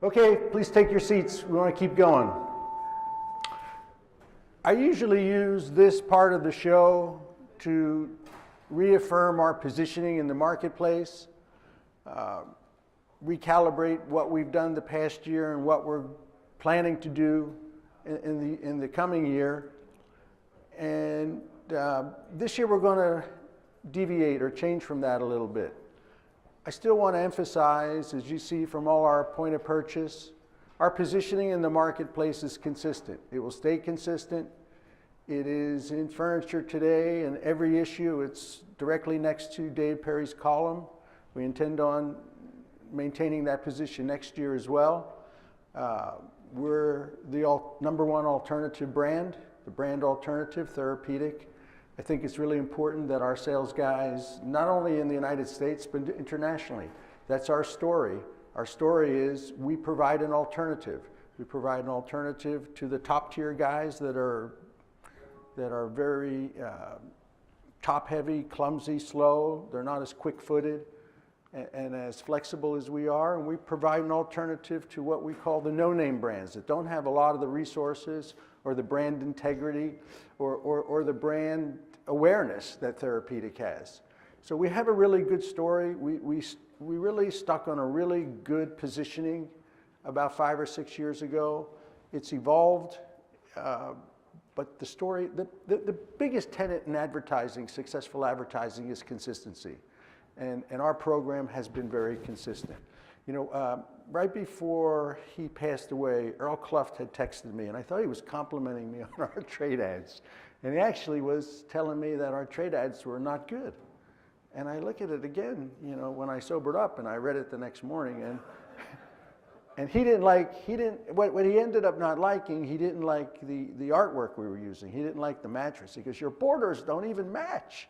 Okay, please take your seats. We want to keep going. I usually use this part of the show to reaffirm our positioning in the marketplace, recalibrate what we've done the past year and what we're planning to do in the coming year. And this year we're going to deviate or change from that a little bit. I still want to emphasize, as you see from all our point of purchase, our positioning in the marketplace is consistent. It will stay consistent. It is in furniture today, and every issue it's directly next to Dave Perry's column. We intend on maintaining that position next year as well. We're the #1 alternative brand, the brand alternative, TheraPedic. I think it's really important that our sales guys, not only in the United States, but internationally, that's our story. Our story is we provide an alternative. We provide an alternative to the top tier guys that are very top heavy, clumsy, slow. They're not as quick footed and as flexible as we are. And we provide an alternative to what we call the no-name brands that don't have a lot of the resources or the brand integrity or the brand awareness that TheraPedic has. So we have a really good story. We really stuck on a really good positioning about 5 or 6 years ago. It's evolved, but the story, the biggest tenet in advertising, successful advertising, is consistency. And our program has been very consistent. You know, right before he passed away, Earl Cluft had texted me, and I thought he was complimenting me on our trade ads. And he actually was telling me that our trade ads were not good. And I look at it again, you know, when I sobered up, and I read it the next morning, and what he ended up not liking, he didn't like the artwork we were using. He didn't like the mattress. He goes, your borders don't even match.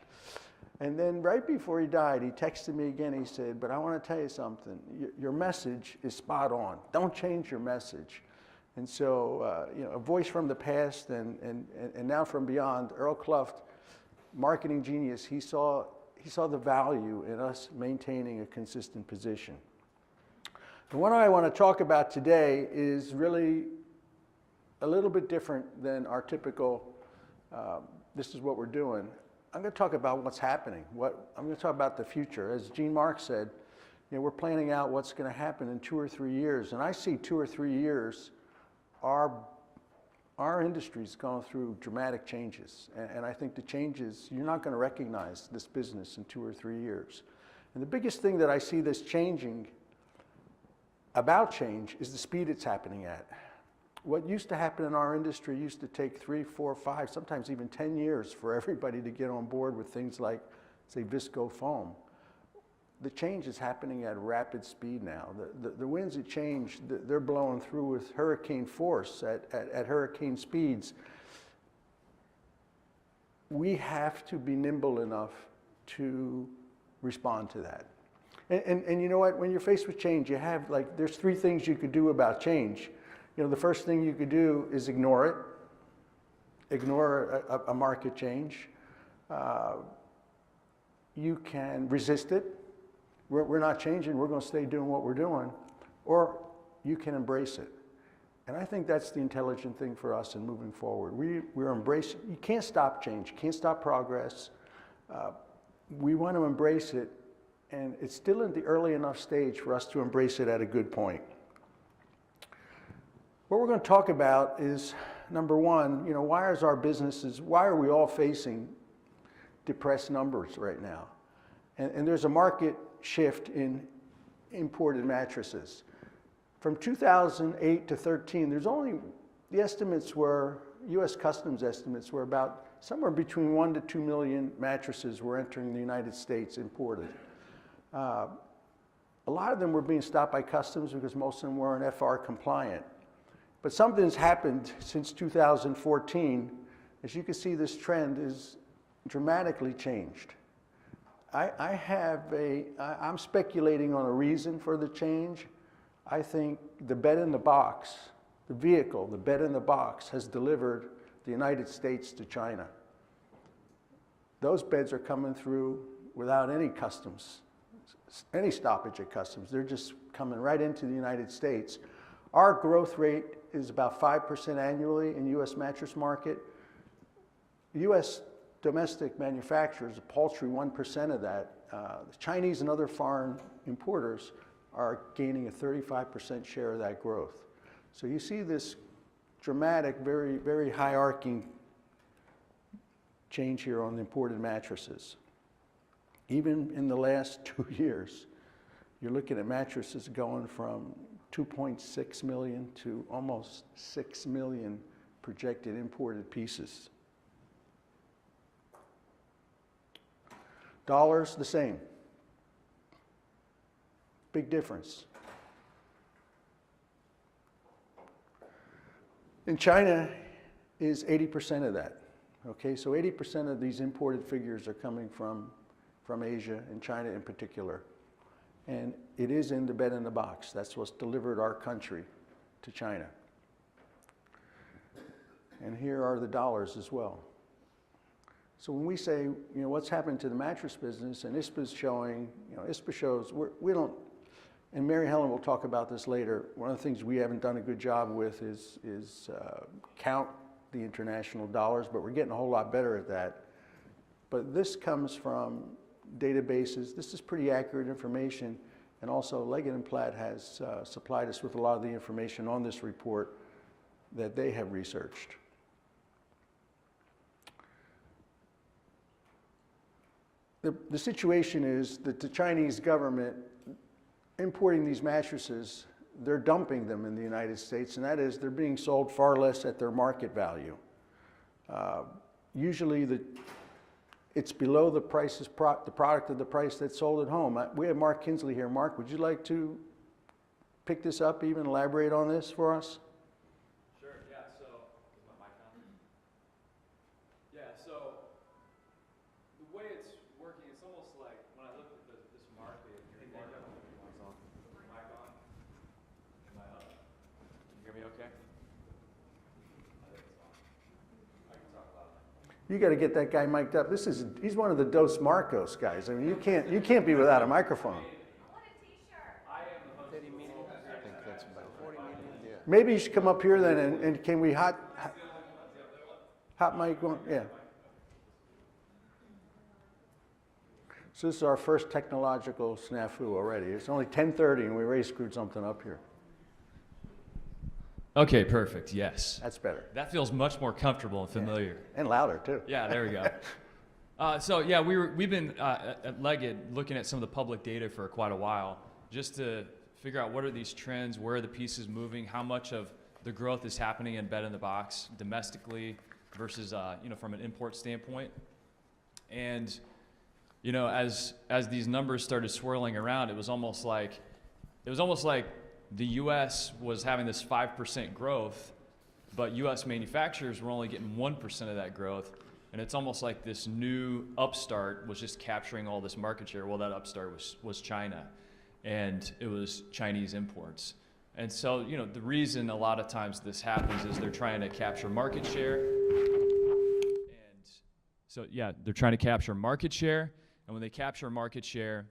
And then right before he died, he texted me again. He said, but I want to tell you something. Your message is spot on. Don't change your message. And so, you know, a voice from the past and now from beyond, Earl Cluft, marketing genius, he saw the value in us maintaining a consistent position. The one I want to talk about today is really a little bit different than our typical, this is what we're doing. I'm going to talk about what's happening. I'm going to talk about the future. As Gene Marks said, you know, we're planning out what's going to happen in 2 or 3 years. And I see 2 or 3 years, our industry's gone through dramatic changes. And I think the changes, you're not going to recognize this business in 2 or 3 years. And the biggest thing that I see this changing, about change, is the speed it's happening at. What used to happen in our industry used to take 3, 4, 5, sometimes even 10 years for everybody to get on board with things like, say, visco foam. The change is happening at rapid speed now. The winds of change, they're blowing through with hurricane force at hurricane speeds. We have to be nimble enough to respond to that. And you know what, when you're faced with change, you have, like, there's 3 things you could do about change. You know, the first thing you could do is ignore it, ignore a market change. You can resist it. We're not changing, we're going to stay doing what we're doing. Or you can embrace it. And I think that's the intelligent thing for us in moving forward. We're embracing, you can't stop change, you can't stop progress. We want to embrace it, and it's still in the early enough stage for us to embrace it at a good point. What we're going to talk about is, #1, you know, why are we all facing depressed numbers right now? And there's a market shift in imported mattresses. From 2008 to 13, the estimates were, U.S. Customs estimates were about somewhere between 1 to 2 million mattresses were entering the United States imported. A lot of them were being stopped by Customs because most of them weren't FR compliant. But something's happened since 2014. As you can see, this trend is dramatically changed. I'm speculating on a reason for the change. I think the bed in the box, the vehicle, the bed in the box has delivered the United States to China. Those beds are coming through without any customs, any stoppage at customs. They're just coming right into the United States. Our growth rate is about 5% annually in U.S. mattress market. U.S. domestic manufacturers, a paltry 1% of that. The Chinese and other foreign importers are gaining a 35% share of that growth. So you see this dramatic, very, very high-arcing change here on the imported mattresses. Even in the last 2 years, you're looking at mattresses going from 2.6 million to almost 6 million projected imported pieces. Dollars, the same. Big difference. In China is 80% of that. Okay, so 80% of these imported figures are coming from Asia and China in particular. And it is in the bed in the box. That's what's delivered our country to China. And here are the dollars as well. So when we say, what's happened to the mattress business, and ISPA's showing, ISPA shows, we don't, and Mary Helen will talk about this later, one of the things we haven't done a good job with is count the international dollars, but we're getting a whole lot better at that. But this comes from databases. This is pretty accurate information, and also Leggett & Platt has supplied us with a lot of the information on this report that they have researched. The situation is that the Chinese government importing these mattresses, they're dumping them in the United States, and that is they're being sold far less at their market value. Usually it's below the prices, the product of the price that's sold at home. We have Mark Kinsley here. Mark, would you like to pick this up, even elaborate on this for us? Sure, yeah, so, is my mic on? Yeah, so, the way it's working, it's almost like, when I look at this market, mic on? Am I up? Can you hear me okay? I think it's on. I can talk loud. You got to get that guy mic'd up. He's one of the Dos Marcos guys. I mean, you can't be without a microphone. I want a t-shirt. I am the host. 30 million. I think that's about 40 million. Yeah. Maybe you should come up here then, and can we hot mic on? Yeah. So this is our first technological snafu already. It's only 10:30 and we already screwed something up here. Okay, perfect, yes. That's better. That feels much more comfortable and familiar. Yeah. And louder too. Yeah, there we go. So yeah, we've been at Leggett looking at some of the public data for quite a while, just to figure out what are these trends, where are the pieces moving, how much of the growth is happening in bed in the box domestically versus from an import standpoint. And as these numbers started swirling around, it was almost like the U.S. was having this 5% growth, but U.S. manufacturers were only getting 1% of that growth. And it's almost like this new upstart was just capturing all this market share. Well, that upstart was China, and it was Chinese imports. And so, the reason a lot of times this happens is they're trying to capture market share. And so, yeah, they're trying to capture market share. And when they capture market share,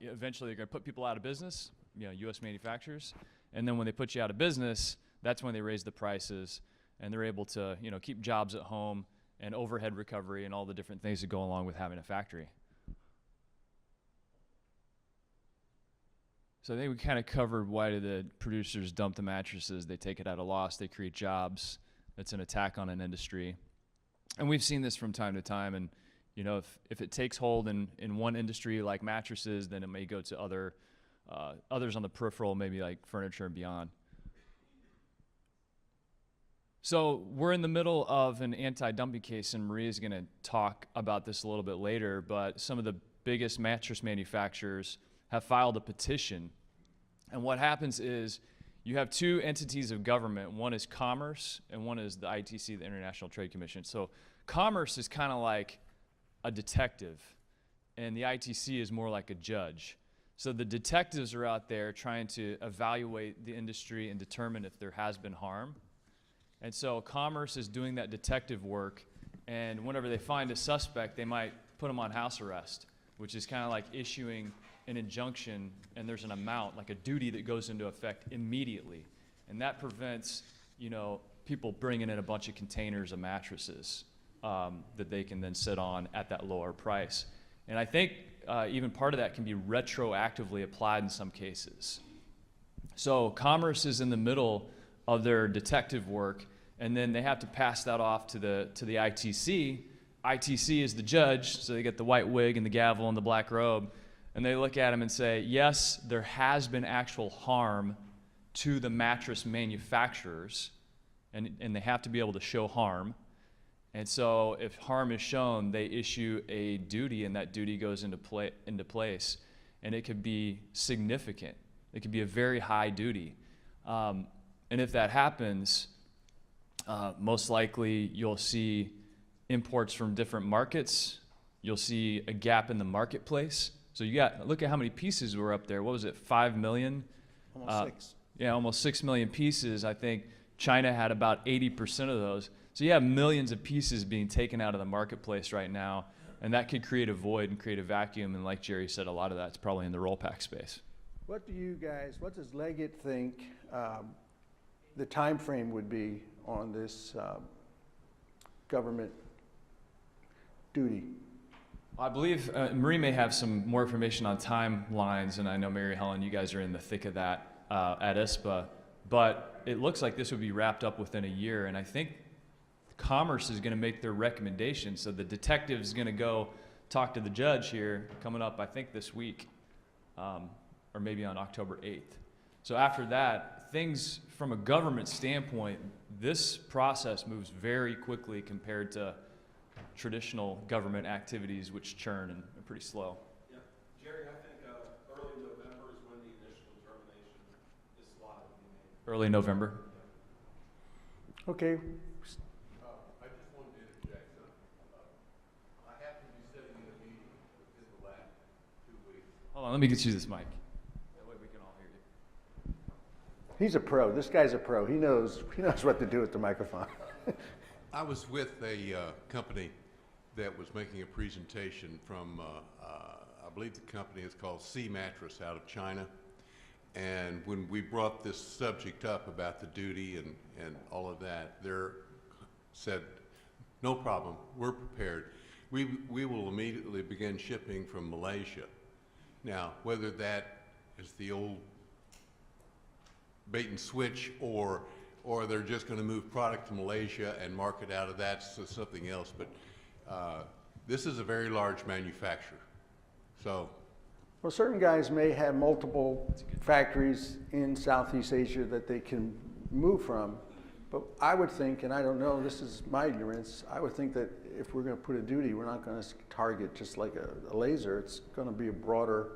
eventually they're going to put people out of business, U.S. manufacturers. And then when they put you out of business, that's when they raise the prices, and they're able to, keep jobs at home and overhead recovery and all the different things that go along with having a factory. So I think we kind of covered why do the producers dump the mattresses. They take it at a loss. They create jobs. It's an attack on an industry. And we've seen this from time to time. And if it takes hold in one industry like mattresses, then it may go to others on the peripheral, maybe like furniture and beyond. So we're in the middle of an anti-dumping case, and Maria's going to talk about this a little bit later, but some of the biggest mattress manufacturers have filed a petition. And what happens is you have two entities of government. One is Commerce, and one is the ITC, the International Trade Commission. So Commerce is kind of like a detective, and the ITC is more like a judge. So the detectives are out there trying to evaluate the industry and determine if there has been harm. And so Commerce is doing that detective work, and whenever they find a suspect, they might put them on house arrest. which is kind of like issuing an injunction, and there's an amount, like a duty that goes into effect immediately. And that prevents, you know, people bringing in a bunch of containers of mattresses that they can then sit on at that lower price. And I think even part of that can be retroactively applied in some cases. So Commerce is in the middle of their detective work, and then they have to pass that off to the ITC. ITC is the judge, so they get the white wig and the gavel and the black robe, and they look at them and say, yes, there has been actual harm to the mattress manufacturers, and they have to be able to show harm. And so if harm is shown, they issue a duty, and that duty goes into place. And it could be significant. It could be a very high duty. And if that happens, most likely you'll see imports from different markets. You'll see a gap in the marketplace. So look at how many pieces were up there. What was it, 5 million? Almost 6. Yeah, almost 6 million pieces. I think China had about 80% of those. So you have millions of pieces being taken out of the marketplace right now, and that could create a void and create a vacuum. And like Jerry said, a lot of that's probably in the roll pack space. What does Leggett think the time frame would be on this government duty? I believe Marie may have some more information on timelines, and I know Mary Helen, you guys are in the thick of that at ISPA, but it looks like this would be wrapped up within a year, and I think Commerce is going to make their recommendation. So the detective is going to go talk to the judge here coming up, I think this week, or maybe on October 8th. So after that, things from a government standpoint, this process moves very quickly compared to traditional government activities, which churn and are pretty slow. Yeah, Jerry, I think early November is when the initial determination is slotted to be made. Early November. Okay. I just wanted to interject something. I happen to be sitting in a meeting within the last 2 weeks. Hold on, let me get you this mic. That way we can all hear you. He's a pro. This guy's a pro. He knows what to do with the microphone. I was with a company that was making a presentation from, I believe the company is called Sea Mattress out of China. And when we brought this subject up about the duty and all of that, they said, no problem, we're prepared. We will immediately begin shipping from Malaysia. Now, whether that is the old bait and switch or they're just going to move product to Malaysia and market out of that to something else, but this is a very large manufacturer. So, Well, certain guys may have multiple factories in Southeast Asia that they can move from, but I would think, and I don't know, this is my ignorance, I would think that if we're going to put a duty, we're not going to target just like a laser. It's going to be a broader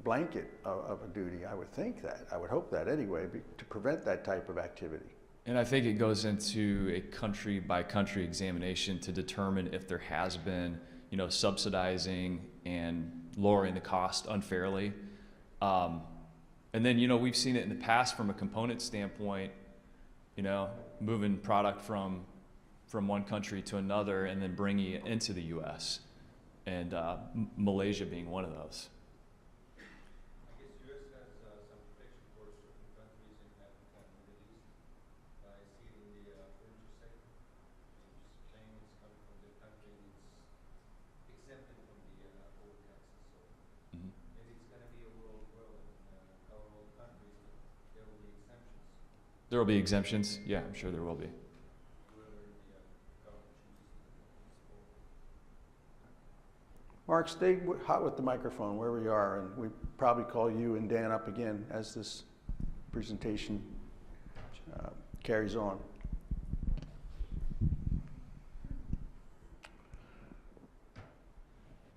blanket of a duty. I would think that. I would hope that anyway, to prevent that type of activity. And I think it goes into a country by country examination to determine if there has been, you know, subsidizing and lowering the cost unfairly. And then, you know, we've seen it in the past from a component standpoint, you know, moving product from one country to another and then bringing it into the U.S. and Malaysia being one of those. I guess U.S. has some protection for certain countries in Africa and the Middle East by sealing the furniture sector. Just saying it's coming from the country and it's exempted from the overtaxes. So maybe it's going to be a world and cover all countries, but there will be exemptions. There will be exemptions. Yeah, I'm sure there will be. Whether the government chooses to support. Mark, stay hot with the microphone where we are, and we probably call you and Dan up again as this presentation carries on.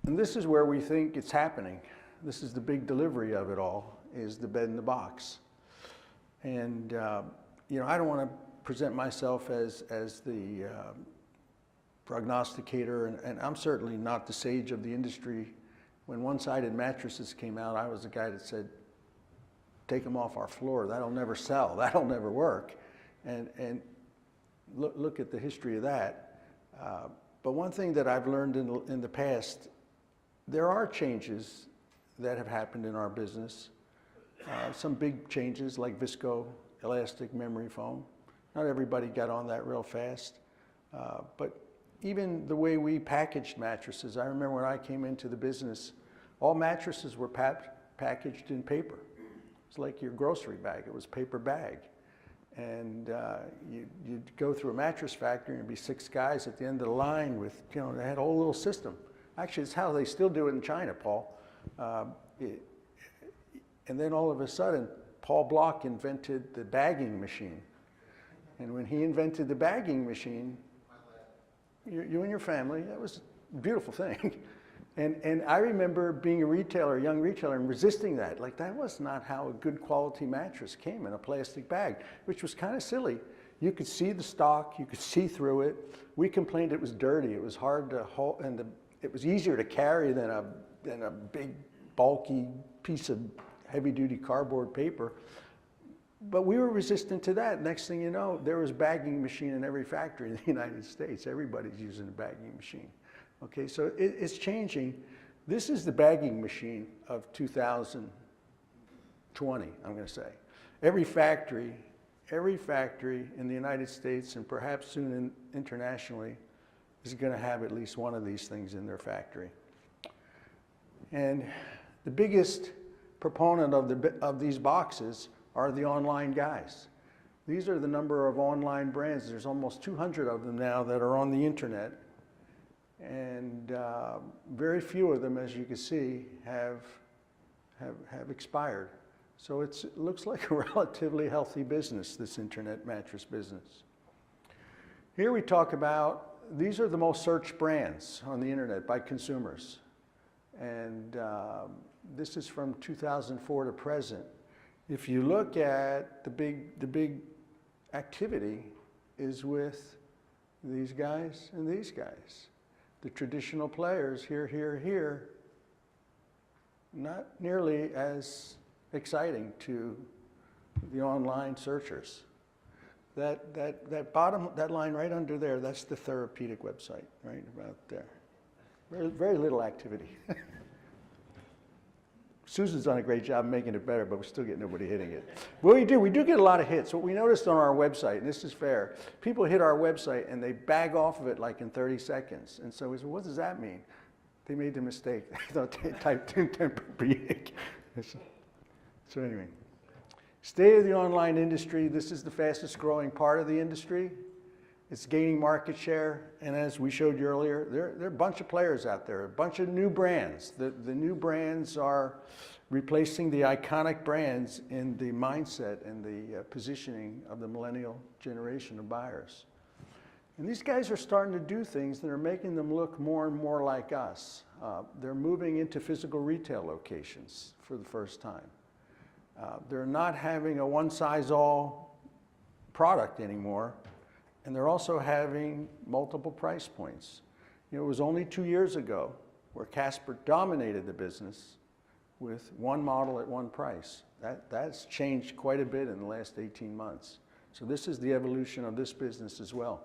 And this is where we think it's happening. This is the big delivery of it all, is the bed in the box. And, you know, I don't want to present myself as the prognosticator, and I'm certainly not the sage of the industry. When one-sided mattresses came out, I was the guy that said, take them off our floor. That'll never sell. That'll never work. And look at the history of that. But one thing that I've learned in the past, there are changes that have happened in our business. Some big changes like visco elastic memory foam. Not everybody got on that real fast, but even the way we packaged mattresses. I remember when I came into the business, all mattresses were packaged in paper. It's like your grocery bag. It was paper bag. And you'd go through a mattress factory and there'd be 6 guys at the end of the line with, they had a whole little system. Actually, it's how they still do it in China, Paul. And then all of a sudden, Paul Block invented the bagging machine. And when he invented the bagging machine, you and your family, that was a beautiful thing. And I remember being a retailer, a young retailer, and resisting that. Like, that was not how a good quality mattress came in a plastic bag, which was kind of silly. You could see the stock, you could see through it. We complained it was dirty, it was hard to hold, and it was easier to carry than a big, bulky piece of heavy-duty cardboard paper. But we were resistant to that. Next thing you know, there was a bagging machine in every factory in the United States. Everybody's using a bagging machine. Okay, so it's changing. This is the bagging machine of 2020, I'm going to say. Every factory in the United States and perhaps soon internationally is going to have at least one of these things in their factory. And the biggest proponent of these boxes are the online guys. These are the number of online brands. There's almost 200 of them now that are on the internet. And very few of them, as you can see, have expired. So it looks like a relatively healthy business, this internet mattress business. Here we talk about, these are the most searched brands on the internet by consumers. And this is from 2004 to present. If you look at the big activity is with these guys and these guys. The traditional players here, not nearly as exciting to the online searchers. That line right under there, that's the TheraPedic website, right about there. Very little activity. Susan's done a great job making it better, but we still get nobody hitting it. But we do get a lot of hits. What we noticed on our website, and this is fair, people hit our website and they bag off of it like in 30 seconds. And so we said, what does that mean? They made the mistake. They thought they typed in Tempur-Pedic. So anyway, state of the online industry. This is the fastest growing part of the industry. It's gaining market share, and as we showed you earlier, there are a bunch of players out there, a bunch of new brands. The new brands are replacing the iconic brands in the mindset and the positioning of the millennial generation of buyers. And these guys are starting to do things that are making them look more and more like us. They're moving into physical retail locations for the first time. They're not having a one-size-all product anymore. And they're also having multiple price points. It was only 2 years ago where Casper dominated the business with one model at one price. That's changed quite a bit in the last 18 months. So this is the evolution of this business as well.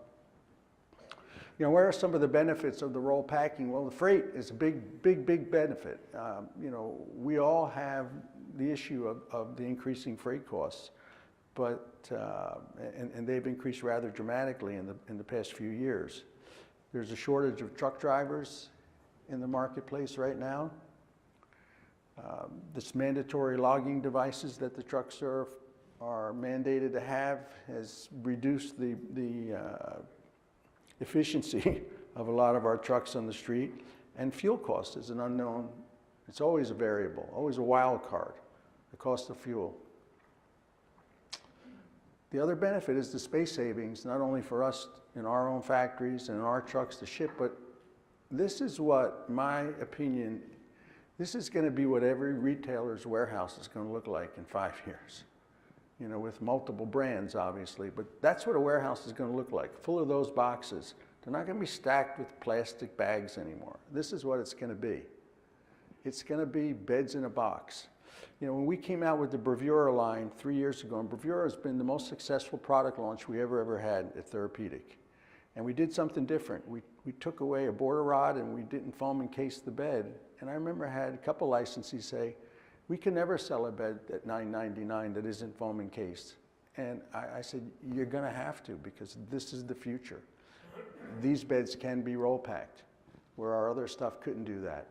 Where are some of the benefits of the roll packing? Well, the freight is a big benefit. We all have the issue of the increasing freight costs. But and they've increased rather dramatically in the past few years. There's a shortage of truck drivers in the marketplace right now. This mandatory logging devices that the trucks are mandated to have has reduced the efficiency of a lot of our trucks on the street. And fuel cost is an unknown. It's always a variable, always a wild card, the cost of fuel. The other benefit is the space savings, not only for us in our own factories and in our trucks to ship, but this is what, my opinion, this is going to be what every retailer's warehouse is going to look like in 5 years. With multiple brands, obviously, but that's what a warehouse is going to look like, full of those boxes. They're not going to be stacked with plastic bags anymore. This is what it's going to be. It's going to be beds in a box. When we came out with the Bravura line 3 years ago, and Bravura has been the most successful product launch we ever had at TheraPedic. And we did something different. We took away a border rod and we didn't foam encase the bed. And I remember I had a couple licensees say, we can never sell a bed at $9.99 that isn't foam encased. And I said, you're gonna have to, because this is the future. These beds can be roll packed, where our other stuff couldn't do that.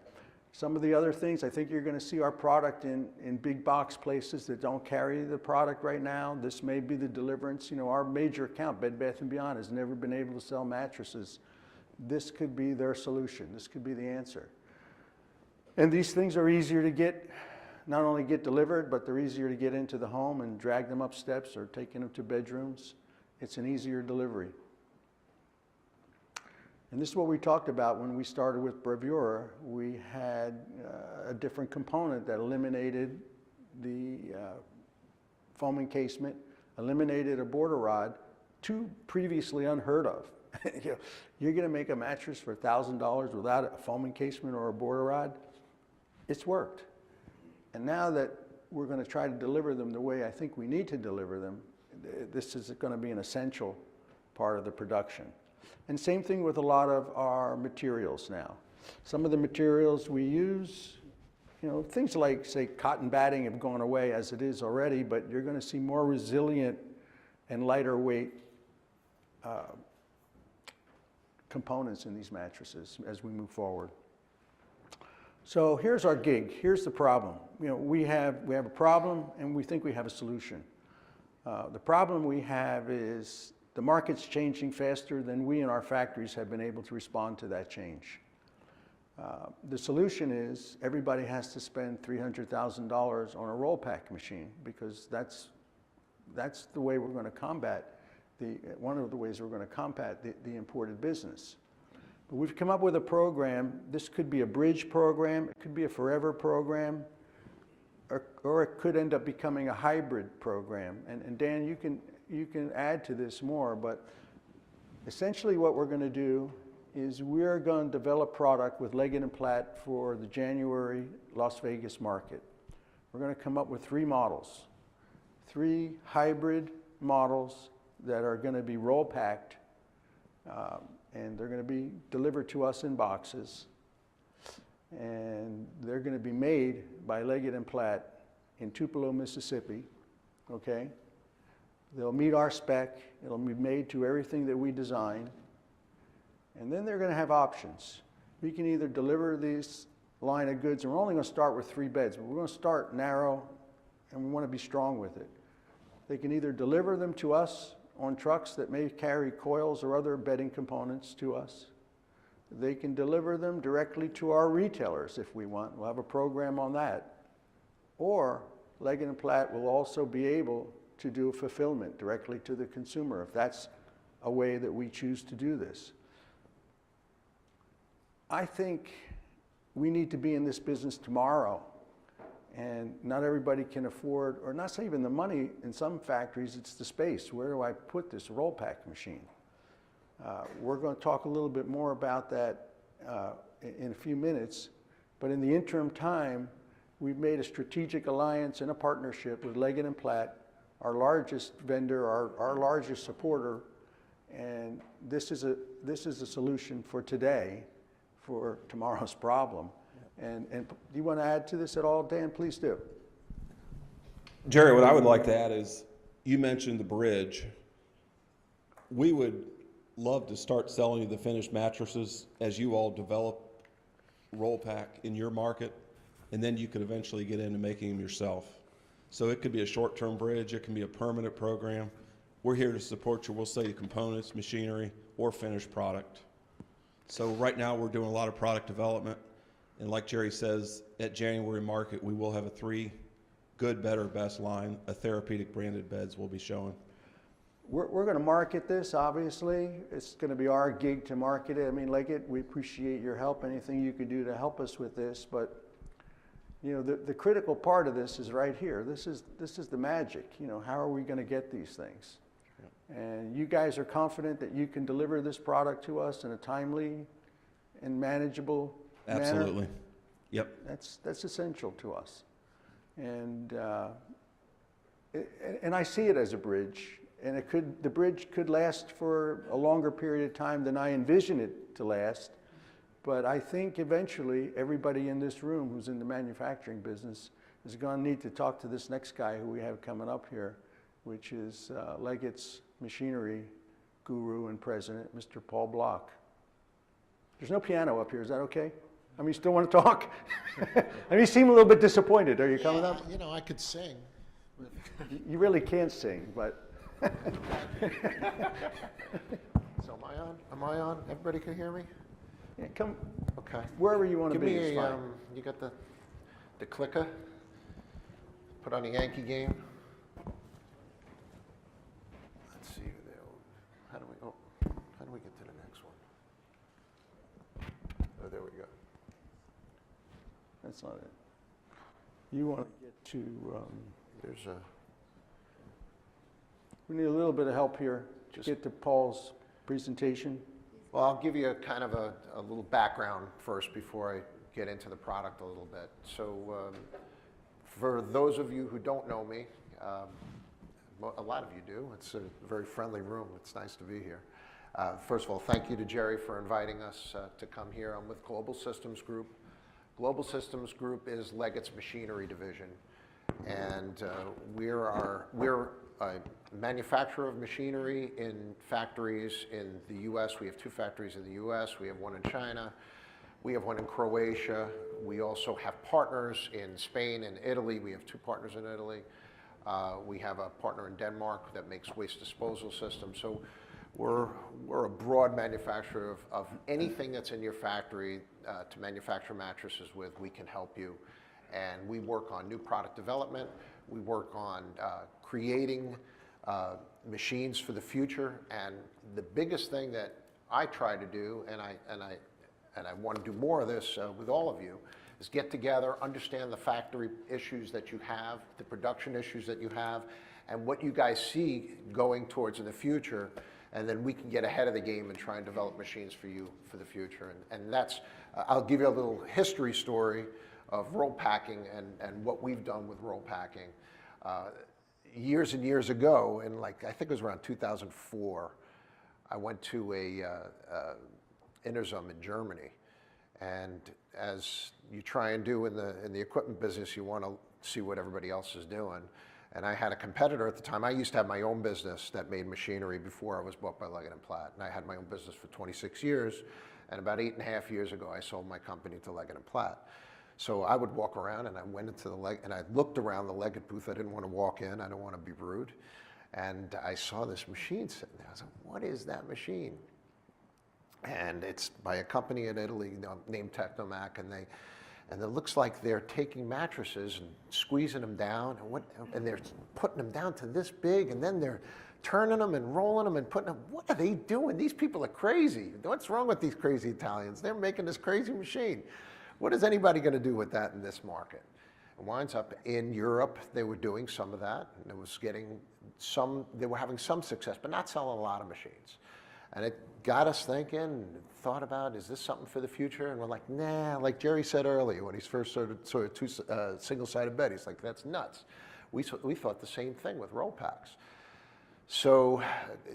Some of the other things, I think you're gonna see our product in big box places that don't carry the product right now. This may be the deliverance. You know, our major account, Bed Bath & Beyond, has never been able to sell mattresses. This could be their solution. This could be the answer. And these things are easier to get, not only get delivered, but they're easier to get into the home and drag them up steps or taking them to bedrooms. It's an easier delivery. And this is what we talked about when we started with Bravura. We had a different component that eliminated the foam encasement, eliminated a border rod, two previously unheard of. You know, you're gonna make a mattress for $1,000 without a foam encasement or a border rod? It's worked. And now that we're going to try to deliver them the way I think we need to deliver them, this is going to be an essential part of the production. And same thing with a lot of our materials now. Some of the materials we use, you know, things like, say, cotton batting have gone away as it is already, but you're going to see more resilient and lighter weight components in these mattresses as we move forward. So here's our gig. Here's the problem. You know, we have a problem and we think we have a solution. The problem we have is the market's changing faster than we in our factories have been able to respond to that change. The solution is everybody has to spend $300,000 on a roll pack machine, because that's the way we're going to combat one of the ways we're going to combat the imported business. But we've come up with a program. This could be a bridge program, it could be a forever program, or it could end up becoming a hybrid program. And Dan, you can add to this more, but essentially what we're going to do is we're going to develop product with Leggett & Platt for the January Las Vegas market. We're going to come up with 3 models, 3 hybrid models that are going to be roll packed, and they're going to be delivered to us in boxes. And they're going to be made by Leggett & Platt in Tupelo, Mississippi, okay? They'll meet our spec. It'll be made to everything that we design. And then they're going to have options. We can either deliver this line of goods, and we're only going to start with 3 beds, but we're going to start narrow, and we want to be strong with it. They can either deliver them to us on trucks that may carry coils or other bedding components to us. They can deliver them directly to our retailers if we want. We'll have a program on that. Or Leggett & Platt will also be able to do fulfillment directly to the consumer if that's a way that we choose to do this. I think we need to be in this business tomorrow, and not everybody can afford, or not even the money. In some factories, it's the space. Where do I put this roll pack machine? We're going to talk a little bit more about that in a few minutes, but in the interim time, we've made a strategic alliance and a partnership with Leggett & Platt, our largest vendor, our largest supporter, and this is a solution for today, for tomorrow's problem. And do you want to add to this at all, Dan? Please do. Jerry, what I would like to add is, you mentioned the bridge. We would love to start selling you the finished mattresses as you all develop roll pack in your market, and then you could eventually get into making them yourself. So it could be a short-term bridge, it can be a permanent program. We're here to support you. We'll sell you components, machinery, or finished product. So right now we're doing a lot of product development, and like Jerry says, at January market we will have a 3 good, better, best line of TheraPedic branded beds we'll be showing. We're going to market this, obviously. It's going to be our gig to market it. I mean, Leggett, we appreciate your help, anything you could do to help us with this, but you know, the critical part of this is right here. This is the magic. You know, how are we going to get these things? And you guys are confident that you can deliver this product to us in a timely and manageable manner? Absolutely. Yep. That's essential to us. And I see it as a bridge. And the bridge could last for a longer period of time than I envision it to last. But I think eventually everybody in this room who's in the manufacturing business is going to need to talk to this next guy who we have coming up here, which is Leggett's machinery guru and president, Mr. Paul Block. There's no piano up here, is that okay? I mean, you still want to talk? I mean, you seem a little bit disappointed. Are you coming up? You know, I could sing. You really can't sing, but. So am I on? Am I on? Everybody can hear me? Yeah, come Okay. wherever you want to Give be. me It's a, fine. you got the clicker? Put on a Yankee game. Let's see there. How do we get to the next one? Oh, there we go. That's not it. You want to get to. There's a, We need a little bit of help here to Just- get to Paul's presentation. well, I'll give you a kind of a little background first before I get into the product a little bit. So for those of you who don't know me, well, a lot of you do. It's a very friendly room. It's nice to be here. First of all, thank you to Jerry for inviting us to come here. I'm with Global Systems Group. Global Systems Group is Leggett's machinery division. And we're a manufacturer of machinery in factories in the U.S. We have 2 factories in the U.S. We have 1 in China. We have 1 in Croatia. We also have partners in Spain and Italy. We have 2 partners in Italy. We have a partner in Denmark that makes waste disposal systems. So we're a broad manufacturer of anything that's in your factory to manufacture mattresses with. We can help you. And we work on new product development. We work on creating machines for the future. And the biggest thing that I try to do, and I want to do more of this with all of you, is get together, understand the factory issues that you have, the production issues that you have, and what you guys see going towards in the future. And then we can get ahead of the game and try and develop machines for you for the future. And that's, I'll give you a little history story of roll packing and what we've done with roll packing. Years and years ago, and like I think it was around 2004, I went to a Interzum in Germany, and as you try and do in the equipment business, you want to see what everybody else is doing. And I had a competitor at the time. I used to have my own business that made machinery before I was bought by Leggett & Platt, and I had my own business for 26 years. And about 8.5 years ago, I sold my company to Leggett & Platt. So I would walk around, and I went into and I looked around the Leggett booth. I didn't want to walk in. I don't want to be rude. And I saw this machine sitting there. I was like, what is that machine? And it's by a company in Italy named Technomac, and it looks like they're taking mattresses and squeezing them down, and they're putting them down to this big, and then they're turning them and rolling them and putting them. What are they doing? These people are crazy. What's wrong with these crazy Italians? They're making this crazy machine. What is anybody going to do with that in this market? It winds up in Europe. They were doing some of that, and it was getting some. They were having some success, but not selling a lot of machines. And it got us thinking, thought about, is this something for the future? And we're like, nah, like Jerry said earlier when he first started sort of 2 single-sided bed, he's like, that's nuts. We thought the same thing with roll packs. So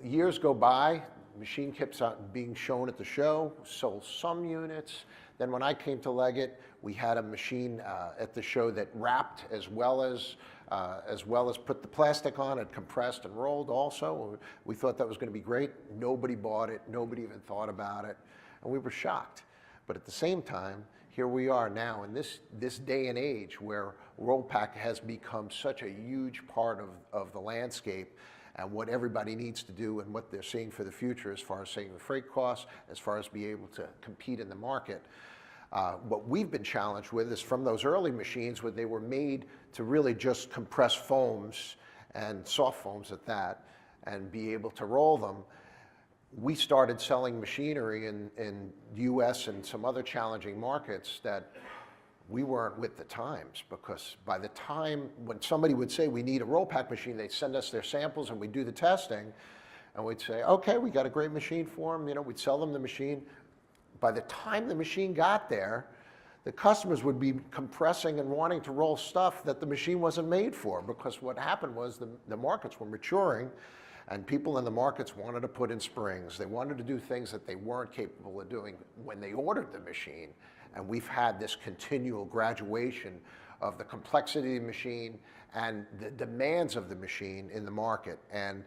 years go by, machine keeps out being shown at the show, sold some units. Then when I came to Leggett, we had a machine at the show that wrapped as well as put the plastic on. It compressed and rolled also. We thought that was going to be great. Nobody bought it. Nobody even thought about it. And we were shocked. But at the same time, here we are now in this day and age where roll pack has become such a huge part of the landscape and what everybody needs to do and what they're seeing for the future as far as saving the freight costs, as far as be able to compete in the market. What we've been challenged with is from those early machines where they were made to really just compress foams and soft foams at that and be able to roll them. We started selling machinery in US and some other challenging markets that we weren't with the times, because by the time when somebody would say we need a roll pack machine, they'd send us their samples and we'd do the testing and we'd say, okay, we got a great machine for them. You know, we'd sell them the machine. By the time the machine got there, the customers would be compressing and wanting to roll stuff that the machine wasn't made for, because what happened was the markets were maturing And people in the markets wanted to put in springs. They wanted to do things that they weren't capable of doing when they ordered the machine. And we've had this continual graduation of the complexity of the machine and the demands of the machine in the market. And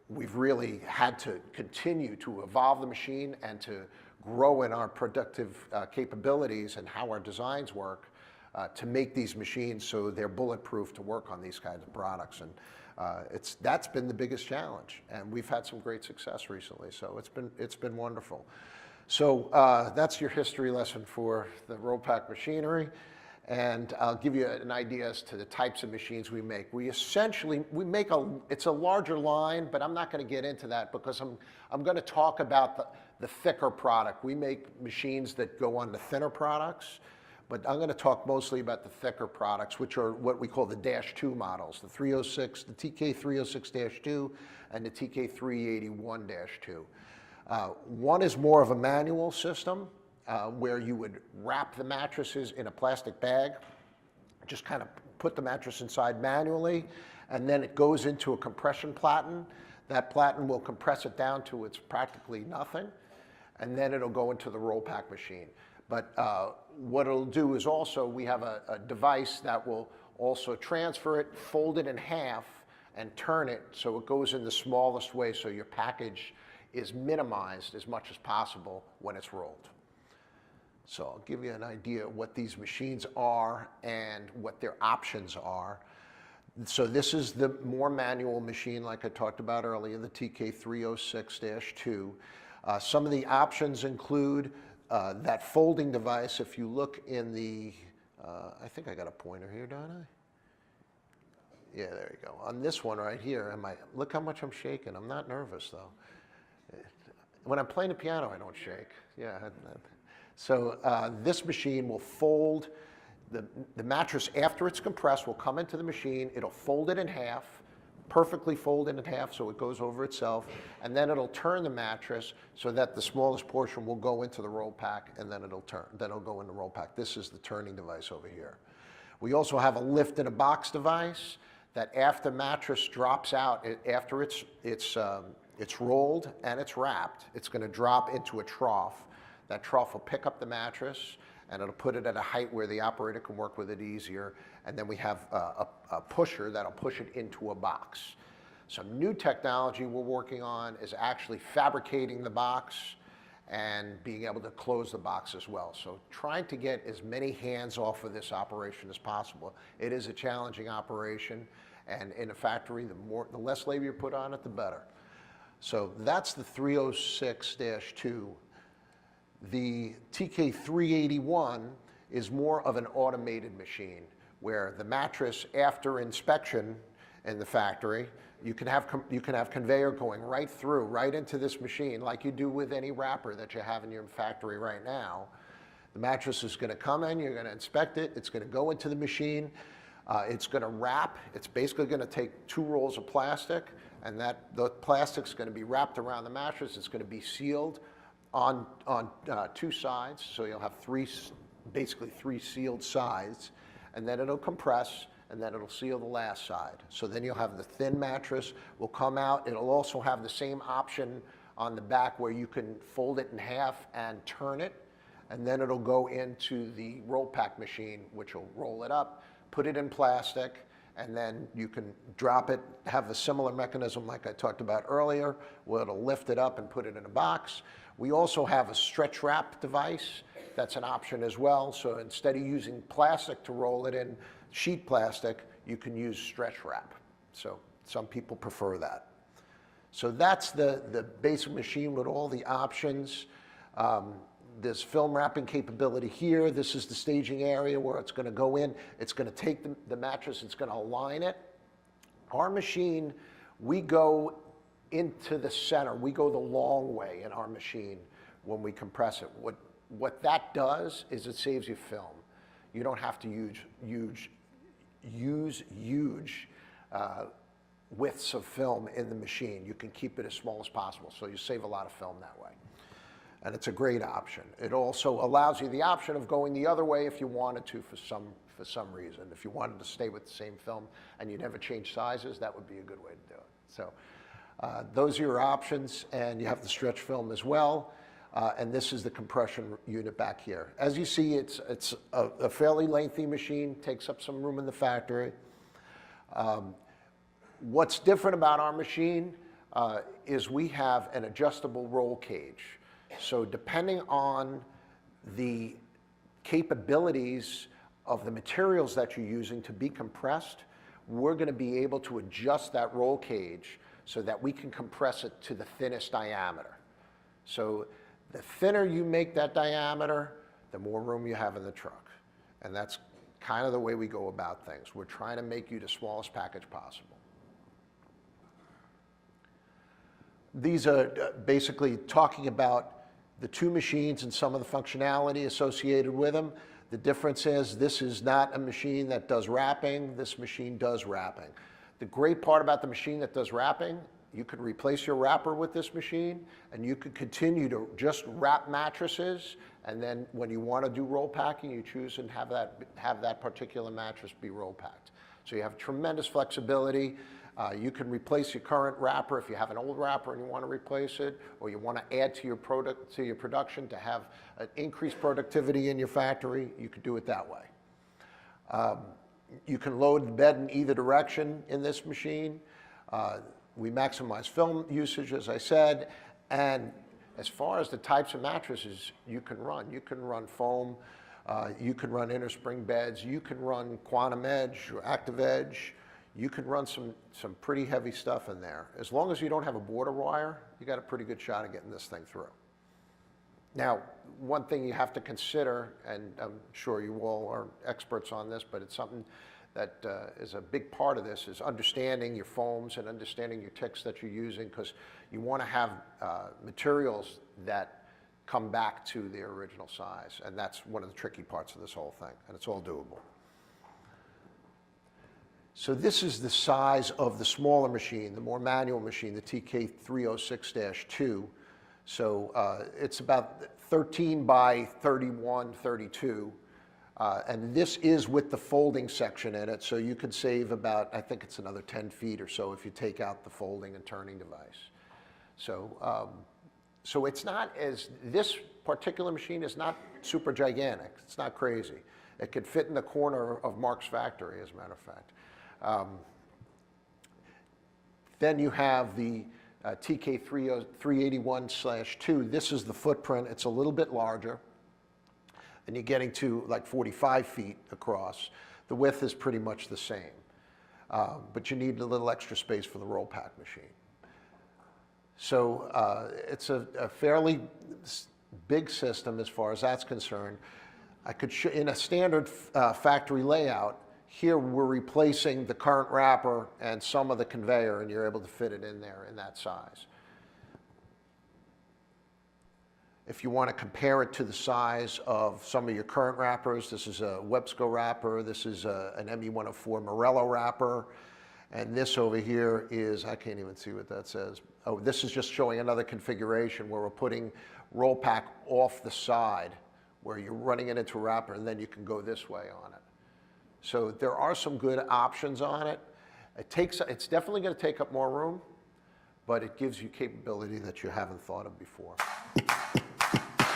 we've really had to continue to evolve the machine and to grow in our productive capabilities and how our designs work to make these machines so they're bulletproof to work on these kinds of products. And that's been the biggest challenge, and we've had some great success recently. So it's been wonderful. So that's your history lesson for the Rollpack machinery, and I'll give you an idea as to the types of machines we make. We make it's a larger line, but I'm not going to get into that because I'm going to talk about the thicker product. We make machines that go on the thinner products. But I'm going to talk mostly about the thicker products, which are what we call the -2 models, the 306, the TK306-2 and the TK381-2. One is more of a manual system where you would wrap the mattresses in a plastic bag, just kind of put the mattress inside manually, and then it goes into a compression platen. That platen will compress it down to it's practically nothing, and then it'll go into the Rollpack machine. But what it'll do is also, we have a device that will also transfer it, fold it in half, and turn it so it goes in the smallest way so your package is minimized as much as possible when it's rolled. So I'll give you an idea of what these machines are and what their options are. So this is the more manual machine like I talked about earlier, the TK306-2. Some of the options include that folding device. If you look in the, I think I got a pointer here, don't I? Yeah, there you go. On this one right here, look how much I'm shaking. I'm not nervous though. When I'm playing the piano, I don't shake. Yeah. So this machine will fold the mattress after it's compressed. Will come into the machine. It'll fold it in half, perfectly fold it in half so it goes over itself, and then it'll turn the mattress so that the smallest portion will go into the Rollpack, and then it'll go in the Rollpack. This is the turning device over here. We also have a lift in a box device that after mattress drops out, after it's rolled and it's wrapped, it's going to drop into a trough. That trough will pick up the mattress and it'll put it at a height where the operator can work with it easier. And then we have a pusher that'll push it into a box. Some new technology we're working on is actually fabricating the box and being able to close the box as well. So trying to get as many hands off of this operation as possible. It is a challenging operation, and in a factory, the less labor you put on it, the better. So that's the 306-2. The TK381 is more of an automated machine where the mattress, after inspection in the factory, you can have conveyor going right through, right into this machine like you do with any wrapper that you have in your factory right now. The mattress is going to come in, you're going to inspect it, it's going to go into the machine, it's going to wrap, it's basically going to take 2 rolls of plastic, and the plastic's going to be wrapped around the mattress, it's going to be sealed on 2 sides, so you'll have basically 3 sealed sides, and then it'll compress, and then it'll seal the last side. So then you'll have the thin mattress will come out. It'll also have the same option on the back where you can fold it in half and turn it, and then it'll go into the Rollpack machine, which will roll it up, put it in plastic, and then you can drop it, have a similar mechanism like I talked about earlier, where it'll lift it up and put it in a box. We also have a stretch wrap device. That's an option as well. So instead of using plastic to roll it in, sheet plastic, you can use stretch wrap. So some people prefer that. So that's the basic machine with all the options. There's film wrapping capability here. This is the staging area where it's going to go in. It's going to take the mattress, it's going to align it. Our machine, we go into the center. We go the long way in our machine when we compress it. What that does is it saves you film. You don't have to use huge widths of film in the machine. You can keep it as small as possible, so you save a lot of film that way. and it's a great option. It also allows you the option of going the other way if you wanted to for some reason. If you wanted to stay with the same film and you never change sizes, that would be a good way to do it. So those are your options, and you have the stretch film as well. And this is the compression unit back here. As you see, it's a fairly lengthy machine, takes up some room in the factory. What's different about our machine is we have an adjustable roll cage. So depending on the capabilities of the materials that you're using to be compressed, we're going to be able to adjust that roll cage so that we can compress it to the thinnest diameter. So the thinner you make that diameter, the more room you have in the truck. And that's kind of the way we go about things. We're trying to make you the smallest package possible. These are basically talking about the two machines and some of the functionality associated with them. The difference is this is not a machine that does wrapping. This machine does wrapping. The great part about the machine that does wrapping, you could replace your wrapper with this machine, and you could continue to just wrap mattresses, and then when you want to do roll packing, you choose and have that particular mattress be roll packed. So you have tremendous flexibility. You can replace your current wrapper if you have an old wrapper and you want to replace it, or you want to add to your production to have an increased productivity in your factory. You could do it that way. You can load the bed in either direction in this machine. We maximize film usage, as I said, and as far as the types of mattresses you can run foam, you can run inner spring beds, you can run quantum edge or active edge. You can run some pretty heavy stuff in there. As long as you don't have a border wire, you got a pretty good shot at getting this thing through. Now, one thing you have to consider, and I'm sure you all are experts on this, but it's something that is a big part of this, is understanding your foams and understanding your ticks that you're using, because you want to have materials that come back to their original size, and that's one of the tricky parts of this whole thing, and it's all doable. So this is the size of the smaller machine, the more manual machine, the TK306-2. So it's about 13 by 31, 32. And this is with the folding section in it, so you could save about, I think it's another 10 feet or so if you take out the folding and turning device. So, so it's not as, this particular machine is not super gigantic. It's not crazy. It could fit in the corner of Mark's factory, as a matter of fact. Then you have the TK381-2. This is the footprint. It's a little bit larger, and you're getting to like 45 feet across. The width is pretty much the same, but you need a little extra space for the roll pack machine. So it's a fairly big system as far as that's concerned. I could show, in a standard factory layout, here we're replacing the current wrapper and some of the conveyor, and you're able to fit it in there in that size. If you want to compare it to the size of some of your current wrappers, this is a Websco wrapper, this is an ME104 Morello wrapper, and this over here is, I can't even see what that says. Oh, this is just showing another configuration where we're putting roll pack off the side, where you're running it into a wrapper, and then you can go this way on it. So there are some good options on it. It's definitely going to take up more room, but it gives you capability that you haven't thought of before.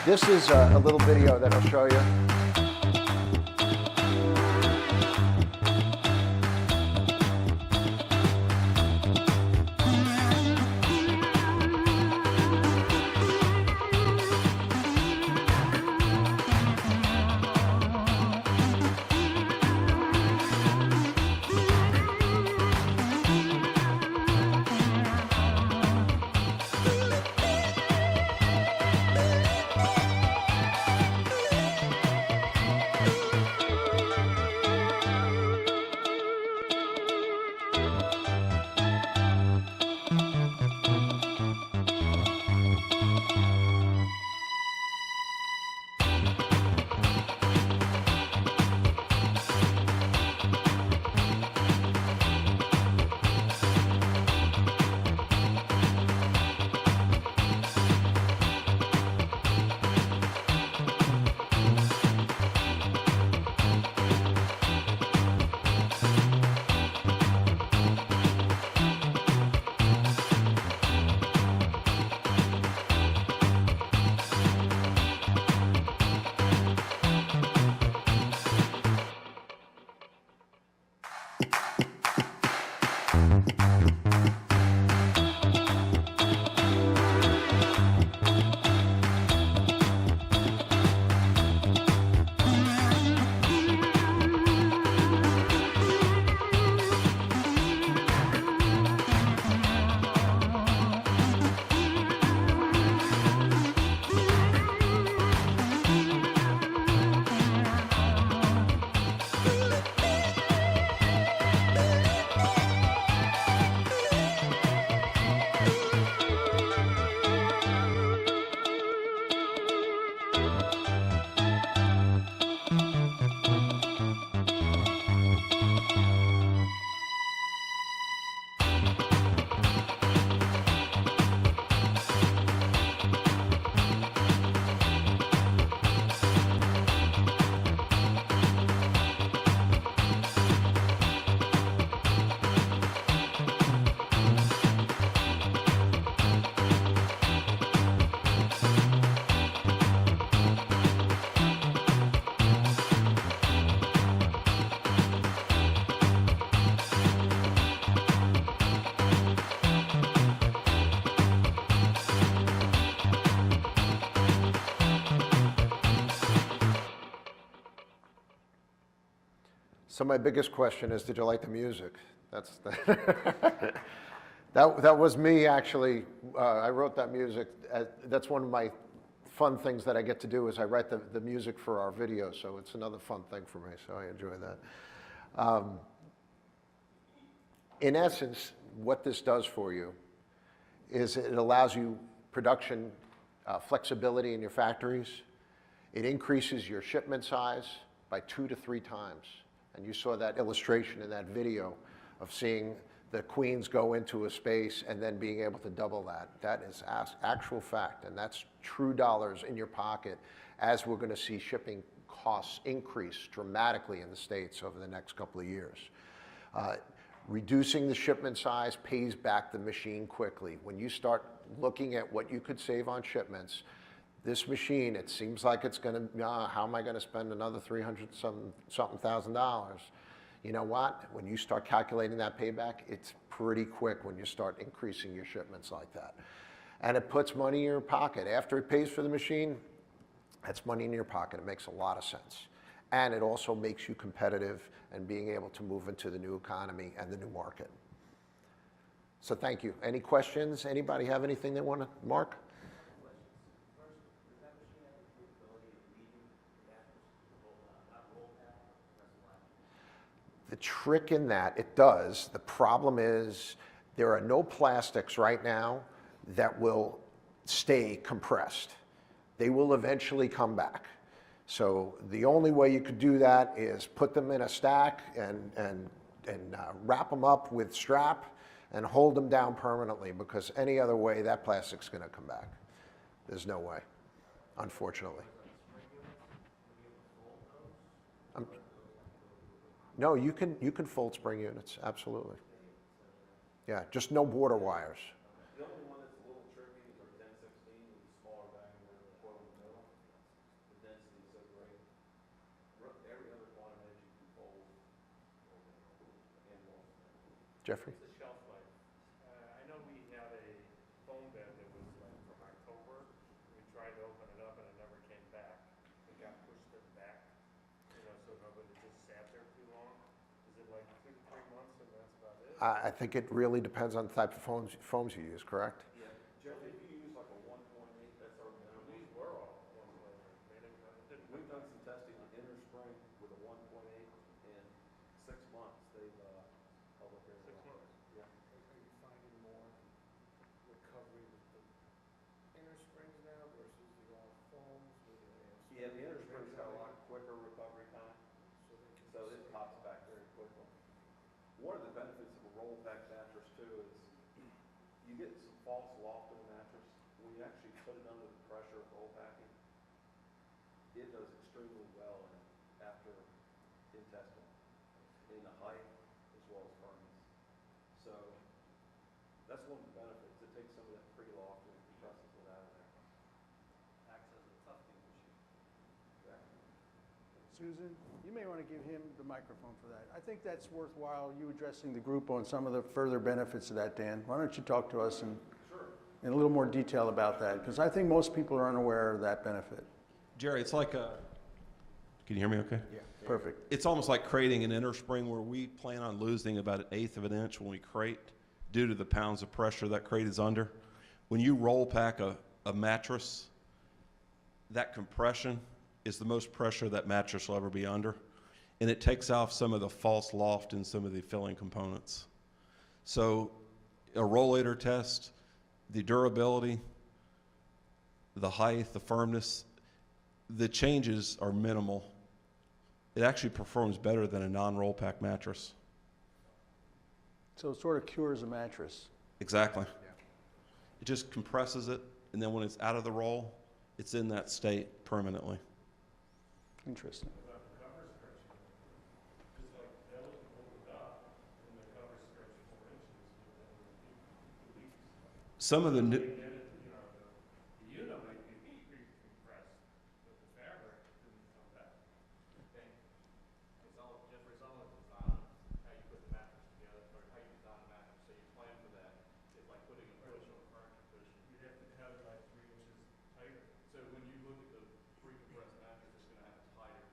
This is a little video that I'll show you. So my biggest question is, did you like the music? That's the that was me actually. I wrote that music. That's one of my fun things that I get to do is I write the music for our videos. So it's another fun thing for me. So I enjoy that. In essence, what this does for you is it allows you production flexibility in your factories. It increases your shipment size by 2 to 3 times. And you saw that illustration in that video of seeing the queens go into a space and then being able to double that. That is actual fact, and that's true dollars in your pocket as we're going to see shipping costs increase dramatically in the States over the next couple of years. Reducing the shipment size pays back the machine quickly. When you start looking at what you could save on shipments, this machine, it seems like it's going to, how am I going to spend another $300-something thousand? You know what? When you start calculating that payback, it's pretty quick when you start increasing your shipments like that. And it puts money in your pocket. After it pays for the machine, that's money in your pocket. It makes a lot of sense. And it also makes you competitive and being able to move into the new economy and the new market. So thank you. Any questions? Anybody have anything they want to mark? The trick in that, it does. The problem is there are no plastics right now that will stay compressed. They will eventually come back. So the only way you could do that is put them in a stack and wrap them up with strap and hold them down permanently, because any other way that plastic's going to come back. There's no way, unfortunately. No, you can fold spring units, absolutely. Yeah, just no border wires. The only one that's a little tricky is our 1016 with the smaller diameter coil in the middle. The density is so great. Every other quantum edge you can fold and roll. Jeffrey? The shelf life. I know we had a foam bed that was like from October. We tried to open it up and it never came back. It got pushed back, so nobody just sat there too long. Is it like 2 to 3 months and that's about it? I think it really depends on the type of foams you use, correct? Yeah, Jeffrey, if you use like a 1.8, that's our minimum. These were all 1.8. We've done some testing on inner spring with a 1.8, and 6 months they've held up very 6 well. months. Yeah. Are you finding more recovery with the inner springs now versus the all foams? Yeah, the inner spring's got a lot quicker recovery time, so it pops back very quickly. One of the benefits of a roll back mattress too is you get some false loft in the mattress. When you actually put it under the pressure of roll packing, it does extremely well after in testing, in the height as well as firmness. So that's one of the benefits. It takes some of that pre-loft and compresses it out of there. Acts as a tufting machine. Exactly. Susan, you may want to give him the microphone for that. I think that's worthwhile, you addressing the group on some of the further benefits of that, Dan. Why don't you talk to us in a little more detail about that? Because I think most people are unaware of that benefit. Jerry, it's like a, can you hear me okay? Yeah. Perfect. It's almost like crating an inner spring where we plan on losing about 1/8 of an inch when we crate due to the pounds of pressure that crate is under. When you roll pack a mattress, that compression is the most pressure that mattress will ever be under, and it takes off some of the false loft in some of the filling components. So a rollator test, the durability, the height, the firmness, the changes are minimal. It actually performs better than a non-roll pack mattress. So it sort of cures a mattress. Exactly. It just compresses it, and then when it's out of the roll, it's in that state permanently. Interesting. About the cover stretching, just like that was opened up and the cover stretched 4 inches, but then it leaks. Some of the new, The unit might be compressed, but the fabric didn't come back. It's all, Jeffrey, it's all a design, how you put the mattress together, or how you design a mattress, so you plan for that. It's like putting a cushion or a furniture cushion. You'd have to have it like 3 inches tighter. So when you look at the pre-compressed mattress, it's gonna have a tighter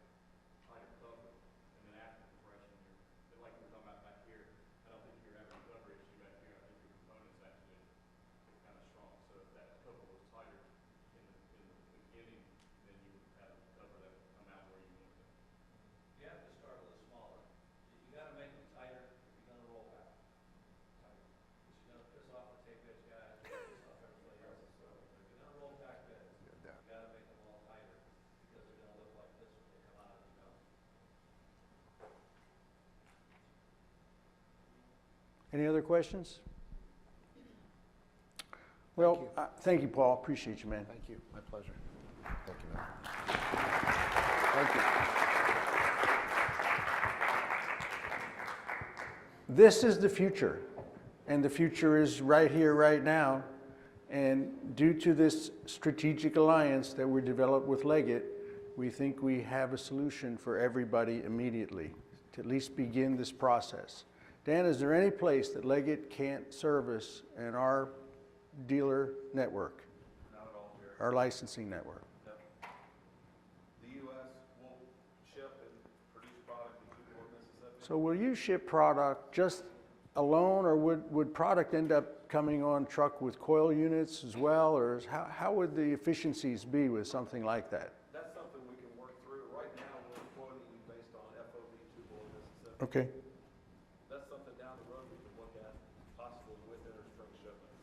cover, and then after compression, Any other questions? Well, thank you, Paul. Appreciate you, man. Thank you. My pleasure. Thank you, man. Thank you. This is the future, and the future is right here, right now. And due to this strategic alliance that we developed with Leggett, we think we have a solution for everybody immediately to at least begin this process. Dan, is there any place that Leggett can't service in our dealer network? Not at all, Jerry. Our licensing network? No. The U.S. will ship and produce product in Tupelo, Mississippi. So will you ship product just alone, or would product end up coming on truck with coil units as well, or how would the efficiencies be with something like that? That's something we can work through. Right now, we're quoting you based on FOB Tupelo, Mississippi. Okay. That's something down the road we can look at, possibly with interstring shipments.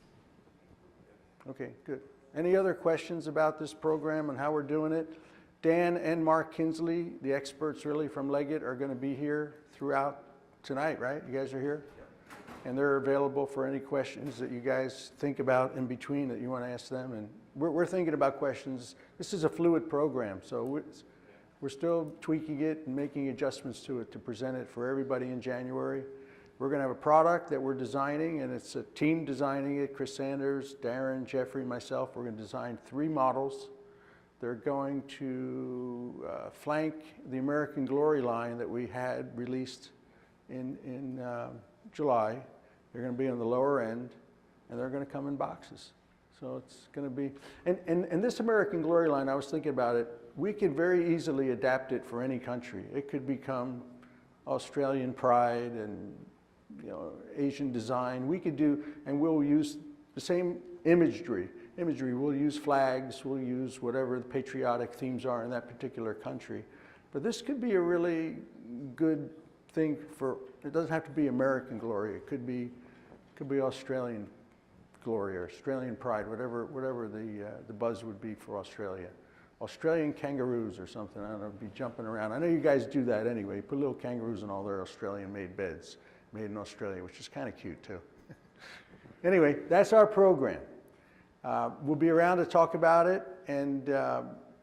Okay, good. Any other questions about this program and how we're doing it? Dan and Mark Kinsley, the experts really from Leggett, are going to be here throughout tonight, right? You guys are here? And they're available for any questions that you guys think about in between that you want to ask them. And we're thinking about questions. This is a fluid program, so we're still tweaking it and making adjustments to it to present it for everybody in January. We're going to have a product that we're designing, and it's a team designing it. Chris Sanders, Darren, Jeffrey, myself. We're going to design 3 models. They're going to flank the American Glory line that we had released in July. They're going to be on the lower end, and they're going to come in boxes. So it's going to be, and this American Glory line, I was thinking about it, we could very easily adapt it for any country. It could become Australian Pride and, you know, Asian design. We could do, and we'll use the same imagery. We'll use flags, we'll use whatever the patriotic themes are in that particular country. But this could be a really good thing for, it doesn't have to be American Glory. It could be Australian Glory or Australian Pride, whatever the buzz would be for Australia. Australian kangaroos or something, I don't know, be jumping around. I know you guys do that anyway. Put little kangaroos in all their Australian-made beds, made in Australia, which is kind of cute too. Anyway, that's our program. We'll be around to talk about it, and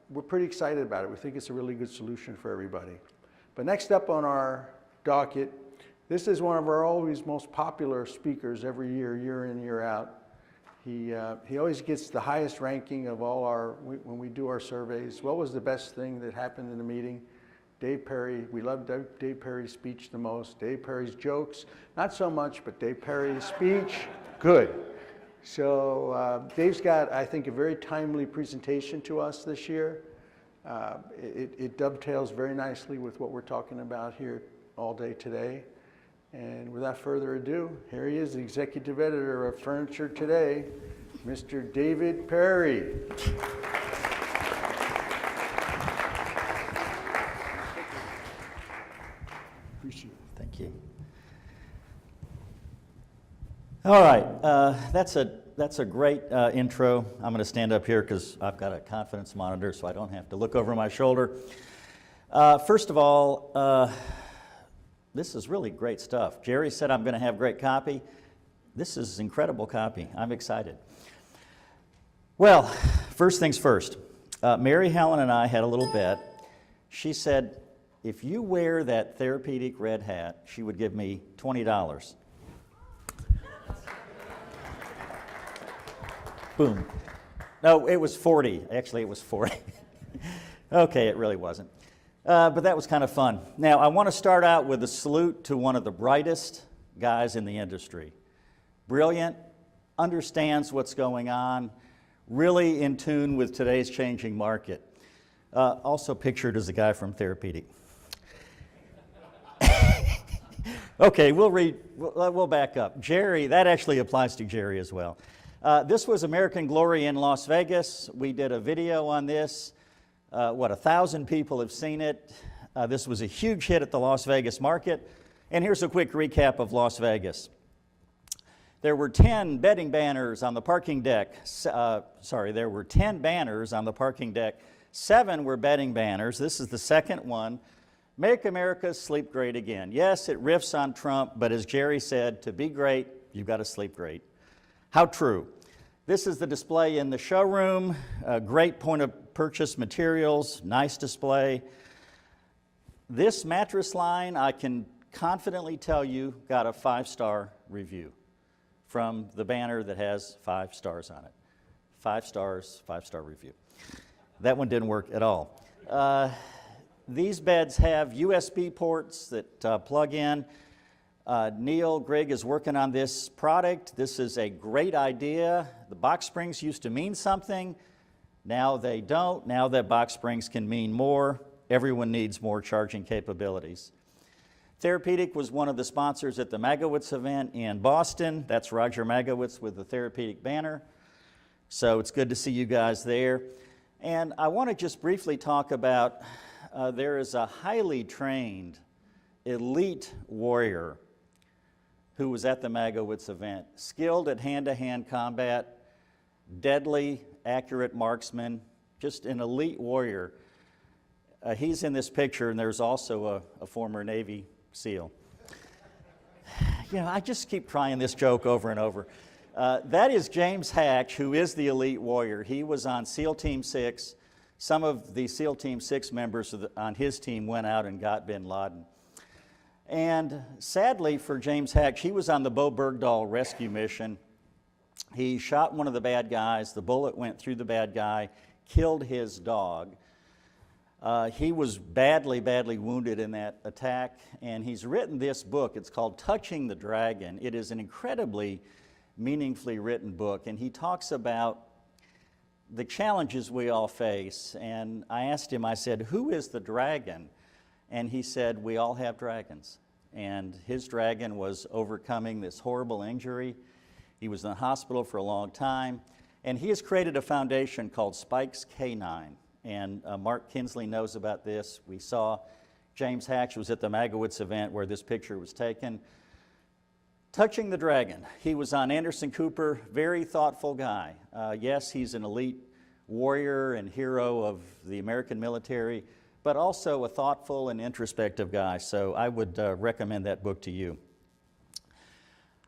we're pretty excited about it. We think it's a really good solution for everybody. But next up on our docket, this is one of our always most popular speakers every year, year in, year out. He always gets the highest ranking of all when we do our surveys. What was the best thing that happened in the meeting? Dave Perry. We love Dave Perry's speech the most. Dave Perry's jokes, not so much, but Dave Perry's speech, good. So Dave's got, I think, a very timely presentation to us this year. It dovetails very nicely with what we're talking about here all day today. And without further ado, here he is, the executive editor of Furniture Today, Mr. David Perry. Appreciate it. Thank you. All right, that's a great intro. I'm going to stand up here because I've got a confidence monitor, so I don't have to look over my shoulder. First of all, this is really great stuff. Jerry said I'm going to have great copy. This is incredible copy. I'm excited. Well, first things first. Mary Helen and I had a little bet. She said, if you wear that TheraPedic red hat, she would give me $20. Boom. No, it was 40. Actually, it was 40. Okay, it really wasn't. But that was kind of fun. Now, I want to start out with a salute to one of the brightest guys in the industry. Brilliant, understands what's going on, really in tune with today's changing market. Also pictured as a guy from TheraPedic. Okay, we'll back up. Jerry, that actually applies to Jerry as well. This was American Glory in Las Vegas. We did a video on this. 1,000 people have seen it. This was a huge hit at the Las Vegas market. And here's a quick recap of Las Vegas. There were 10 bedding banners on the parking deck. There were 10 banners on the parking deck. 7 were bedding banners. This is the second one. Make America sleep great again. Yes, it riffs on Trump, but as Jerry said, to be great, you've got to sleep great. How true. This is the display in the showroom. Great point of purchase materials, nice display. This mattress line, I can confidently tell you, got a 5-star review from the banner that has 5 stars on it. 5 stars, 5-star review. That one didn't work at all. These beds have USB ports that plug in. Neil Grigg is working on this product. This is a great idea. The box springs used to mean something. Now they don't. Now that box springs can mean more. Everyone needs more charging capabilities. TheraPedic was one of the sponsors at the Magowitz event in Boston. That's Roger Magowitz with the TheraPedic banner. So it's good to see you guys there. And I want to just briefly talk about there is a highly trained elite warrior who was at the Magowitz event, skilled at hand-to-hand combat, deadly, accurate marksman, just an elite warrior. He's in this picture, and there's also a former Navy SEAL. You know, I just keep trying this joke over and over. That is James Hatch, who is the elite warrior. He was on SEAL Team 6. Some of the SEAL Team 6 members on his team went out and got bin Laden. And sadly for James Hatch, he was on the Bo Bergdahl rescue mission. He shot one of the bad guys. The bullet went through the bad guy, killed his dog. He was badly, badly wounded in that attack, and he's written this book. It's called Touching the Dragon. It is an incredibly meaningfully written book, and he talks about the challenges we all face. And I asked him, I said, who is the dragon? And he said, we all have dragons. And his dragon was overcoming this horrible injury. He was in the hospital for a long time, and he has created a foundation called Spikes K9. And Mark Kinsley knows about this. We saw James Hatch was at the Magowitz event where this picture was taken. Touching the Dragon. He was on Anderson Cooper, very thoughtful guy. Yes, he's an elite warrior and hero of the American military, but also a thoughtful and introspective guy. So I would recommend that book to you.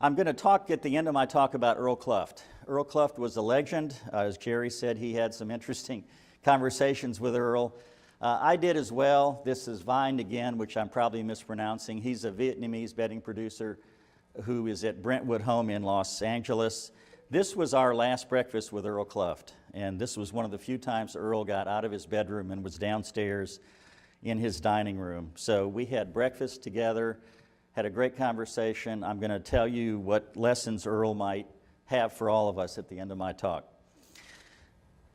I'm going to talk at the end of my talk about Earl Cluft. Earl Cluft was a legend. As Jerry said, he had some interesting conversations with Earl. I did as well. This is Vine again, which I'm probably mispronouncing. He's a Vietnamese bedding producer who is at Brentwood Home in Los Angeles. This was our last breakfast with Earl Cluft, and this was one of the few times Earl got out of his bedroom and was downstairs in his dining room. So we had breakfast together, had a great conversation. I'm going to tell you what lessons Earl might have for all of us at the end of my talk.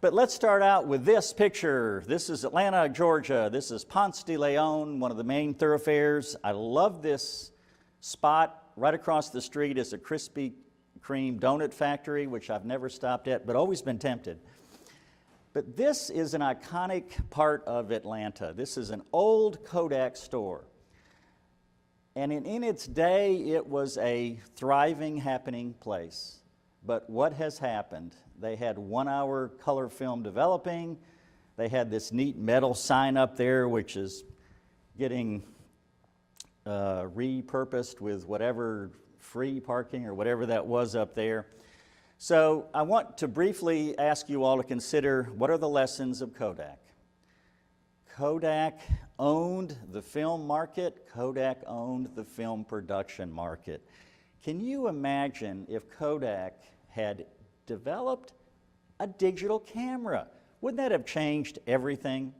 But let's start out with this picture. This is Atlanta, Georgia. This is Ponce de Leon, one of the main thoroughfares. I love this spot. Right across the street is a Krispy Kreme donut factory, which I've never stopped at, but always been tempted. But this is an iconic part of Atlanta. This is an old Kodak store. And in its day, it was a thriving, happening place. But what has happened? They had 1-hour color film developing. They had this neat metal sign up there, which is getting repurposed with whatever free parking or whatever that was up there. So I want to briefly ask you all to consider, what are the lessons of Kodak? Kodak owned the film market. Kodak owned the film production market. Can you imagine if Kodak had developed a digital camera? Wouldn't that have changed everything?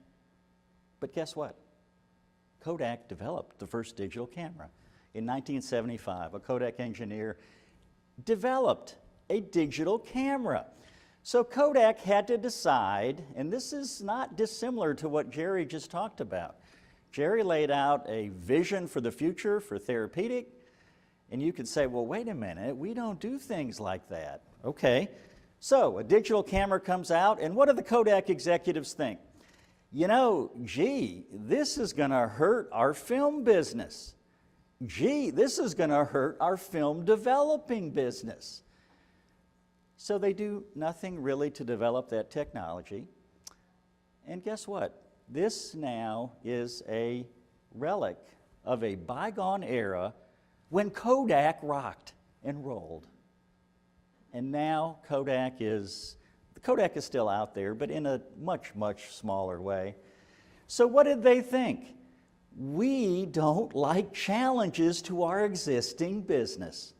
But guess what? Kodak developed the first digital camera. In 1975, a Kodak engineer developed a digital camera. So Kodak had to decide, and this is not dissimilar to what Jerry just talked about. Jerry laid out a vision for the future for TheraPedic, and you could say, well, wait a minute, we don't do things like that. Okay, so a digital camera comes out, and what do the Kodak executives think? You know, gee, this is going to hurt our film business. Gee, this is going to hurt our film developing business. So they do nothing really to develop that technology. And guess what? This now is a relic of a bygone era when Kodak rocked and rolled. And now Kodak is still out there, but in a much, much smaller way. So what did they think? We don't like challenges to our existing business,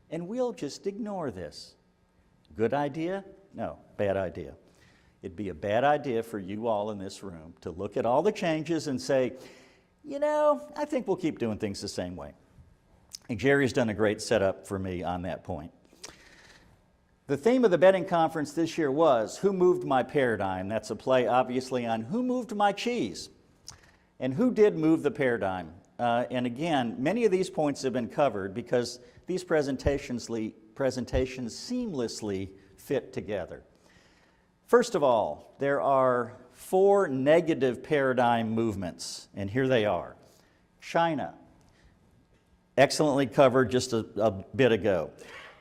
and we'll just ignore this. Good idea? No, bad idea. It'd be a bad idea for you all in this room to look at all the changes and say, you know, I think we'll keep doing things the same way. And Jerry's done a great setup for me on that point. The theme of the betting conference this year was Who Moved My Paradigm? That's a play, obviously, on Who Moved My Cheese? And who did move the paradigm? And again, many of these points have been covered because these presentations seamlessly fit together. First of all, there are 4 negative paradigm movements, and here they are. China, excellently covered just a bit ago.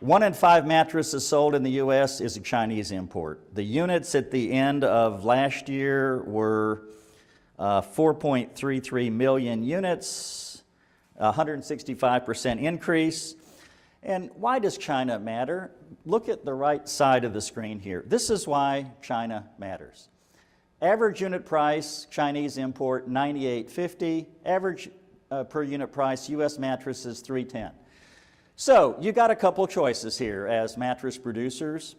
1 in 5 mattresses sold in the U.S. is a Chinese import. The units at the end of last year were 4.33 million units, 165% increase. And why does China matter? Look at the right side of the screen here. This is why China matters. Average unit price, Chinese import, $98.50. Average per unit price, U.S. mattresses, $310. So you got a couple choices here as mattress producers.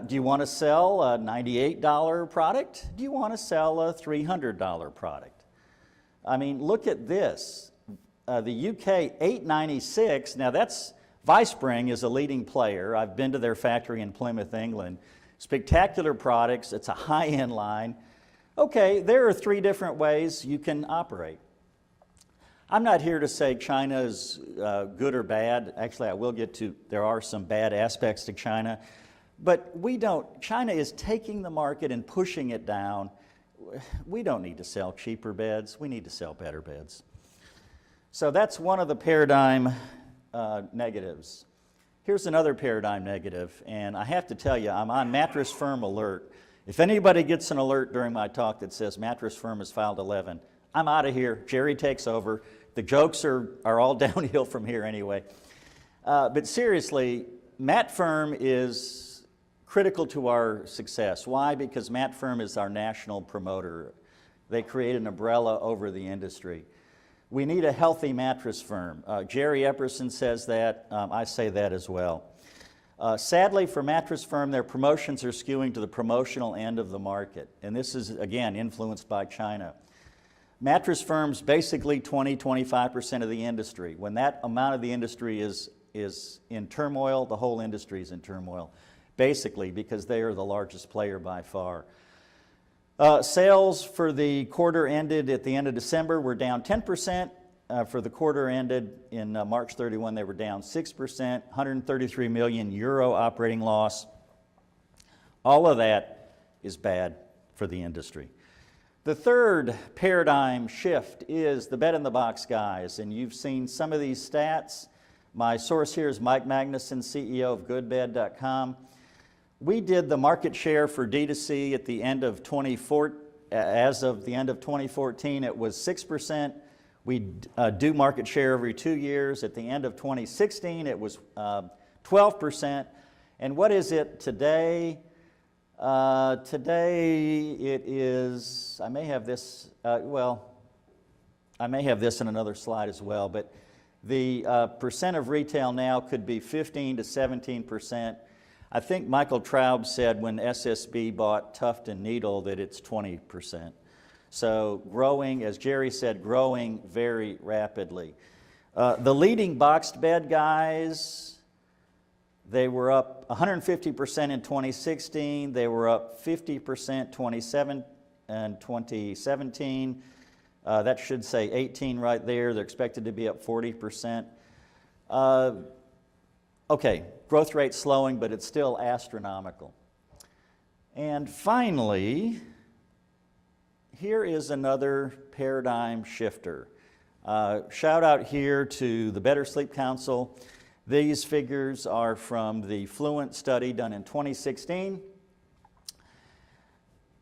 Do you want to sell a $98 product? Do you want to sell a $300 product? I mean, look at this. The UK $896. Now that's Vispring is a leading player. I've been to their factory in Plymouth, England. Spectacular products. It's a high-end line. Okay, there are 3 different ways you can operate. I'm not here to say China is good or bad. Actually, I will get to, there are some bad aspects to China. But China is taking the market and pushing it down. We don't need to sell cheaper beds. We need to sell better beds. So that's one of the paradigm negatives. Here's another paradigm negative, and I have to tell you, I'm on Mattress Firm alert. If anybody gets an alert during my talk that says Mattress Firm has filed 11, I'm out of here. Jerry takes over. The jokes are all downhill from here anyway. But seriously, Matt Firm is critical to our success. Why? Because Matt Firm is our national promoter. They create an umbrella over the industry. We need a healthy mattress firm. Jerry Epperson says that. I say that as well. Sadly, for Mattress Firm, their promotions are skewing to the promotional end of the market. And this is, again, influenced by China. Mattress Firm's basically 20-25% of the industry. When that amount of the industry is in turmoil, the whole industry is in turmoil, basically, because they are the largest player by far. Sales for the quarter ended at the end of December were down 10%. For the quarter ended in March 31, they were down 6%, 133 million euro operating loss. All of that is bad for the industry. The third paradigm shift is the bed-in-the-box guys, and you've seen some of these stats. My source here is Mike Magnuson, CEO of goodbed.com. We did the market share for D2C at the end of 2014. As of the end of 2014, it was 6%. We do market share every 2 years. At the end of 2016, it was 12%. And what is it today? Today it is, I may have this, I may have this in another slide as well, but the percent of retail now could be 15 to 17%. I think Michael Traub said when SSB bought Tuft and Needle that it's 20%. So growing, as Jerry said, growing very rapidly. The leading boxed bed guys, they were up 150% in 2016. They were up 50% 2017. That should say 18 right there. They're expected to be up 40%. Okay, growth rate slowing, but it's still astronomical. And finally, here is another paradigm shifter. Shout out here to the Better Sleep Council. These figures are from the Fluent study done in 2016.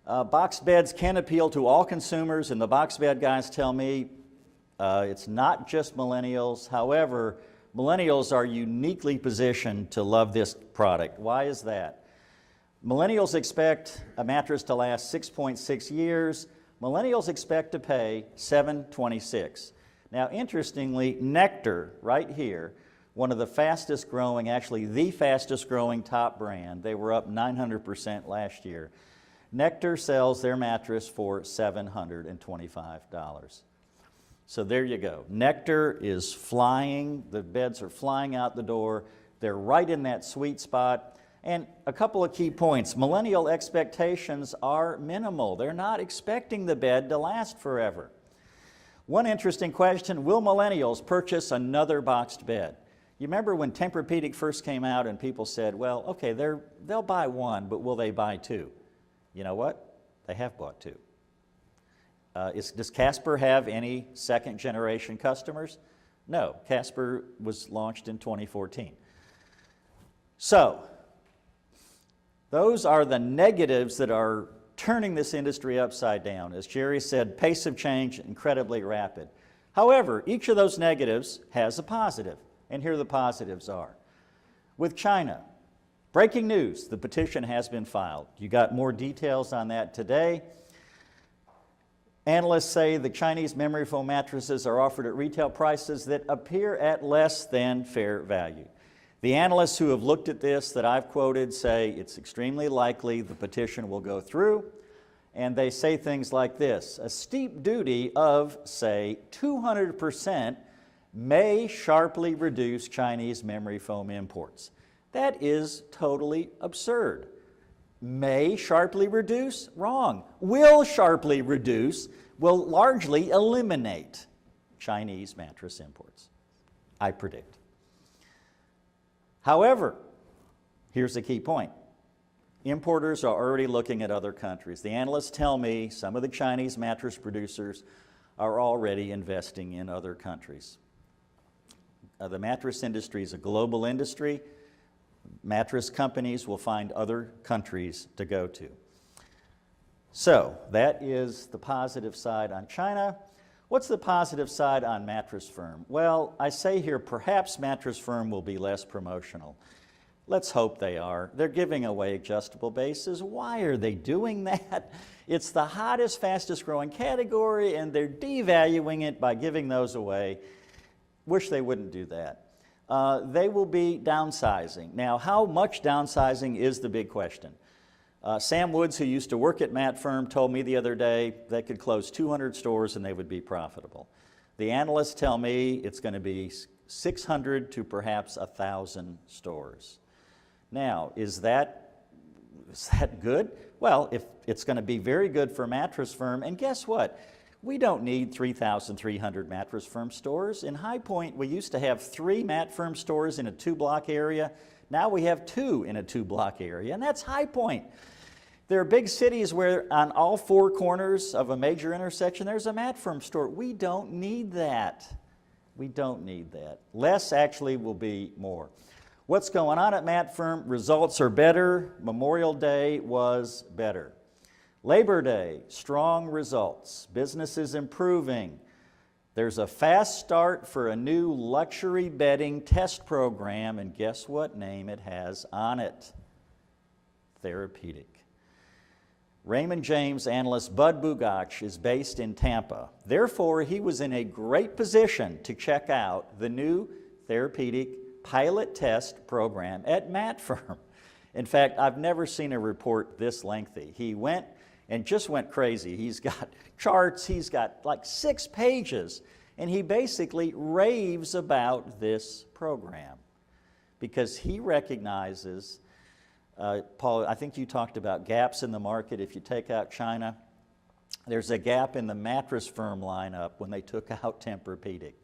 Boxed beds can appeal to all consumers, and the boxed bed guys tell me It's not just millennials. However, millennials are uniquely positioned to love this product. Why is that? Millennials expect a mattress to last 6.6 years. Millennials expect to pay $726. Now, interestingly, Nectar, right here, one of the fastest growing, actually the fastest growing top brand, they were up 900% last year. Nectar sells their mattress for $725. So there you go. Nectar is flying, the beds are flying out the door, they're right in that sweet spot. And a couple of key points. Millennial expectations are minimal. They're not expecting the bed to last forever. One interesting question, will millennials purchase another boxed bed? You remember when Tempur-Pedic first came out and people said, well, okay, they'll buy one, but will they buy two? You know what? They have bought two. Does Casper have any second generation customers? No, Casper was launched in 2014. So, those are the negatives that are turning this industry upside down. As Jerry said, pace of change incredibly rapid. However, each of those negatives has a positive, and here the positives are. With China, breaking news, the petition has been filed. You got more details on that today. Analysts say the Chinese memory foam mattresses are offered at retail prices that appear at less than fair value. The analysts who have looked at this that I've quoted say it's extremely likely the petition will go through, and they say things like this: a steep duty of, say, 200% may sharply reduce Chinese memory foam imports. That is totally absurd. May sharply reduce? Wrong. Will sharply reduce, will largely eliminate Chinese mattress imports, I predict. However, here's the key point. Importers are already looking at other countries. The analysts tell me some of the Chinese mattress producers are already investing in other countries. The mattress industry is a global industry. Mattress companies will find other countries to go to. So that is the positive side on China. What's the positive side on Mattress Firm? Well, I say here perhaps Mattress Firm will be less promotional. Let's hope they are. They're giving away adjustable bases. Why are they doing that? It's the hottest, fastest growing category, and they're devaluing it by giving those away. Wish they wouldn't do that. They will be downsizing. Now, how much downsizing is the big question. Sam Woods, who used to work at Matt Firm, told me the other day they could close 200 stores and they would be profitable. The analysts tell me it's going to be 600 to perhaps 1,000 stores. Now, is that good? Well, if it's going to be very good for Mattress Firm, and guess what? We don't need 3,300 Mattress Firm stores. In High Point, we used to have 3 Matt Firm stores in a 2-block area. Now we have 2 in a 2-block area, and that's High Point. There are big cities where on all 4 corners of a major intersection, there's a Matt Firm store. We don't need that. We don't need that. Less actually will be more. What's going on at Matt Firm? Results are better. Memorial Day was better. Labor Day, strong results. Business is improving. There's a fast start for a new luxury bedding test program, and guess what name it has on it? TheraPedic. Raymond James analyst Bud Bugach is based in Tampa. Therefore, he was in a great position to check out the new TheraPedic pilot test program at Matt Firm. In fact, I've never seen a report this lengthy. He went and just went crazy. He's got charts, he's got like 6 pages, and he basically raves about this program because he recognizes, Paul, I think you talked about gaps in the market. If you take out China, there's a gap in the Mattress Firm lineup when they took out Tempur-Pedic.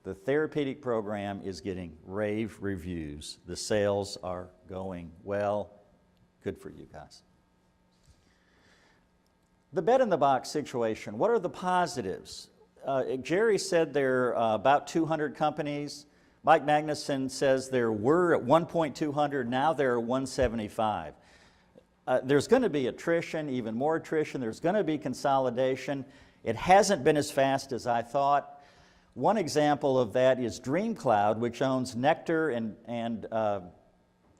The TheraPedic program is getting rave reviews. The sales are going well. Good for you guys. The bed-in-the-box situation, what are the positives? Jerry said there are about 200 companies. Mike Magnuson says there were at 1.200, now there are 175. There's going to be attrition, even more attrition. There's going to be consolidation. It hasn't been as fast as I thought. One example of that is DreamCloud, which owns Nectar and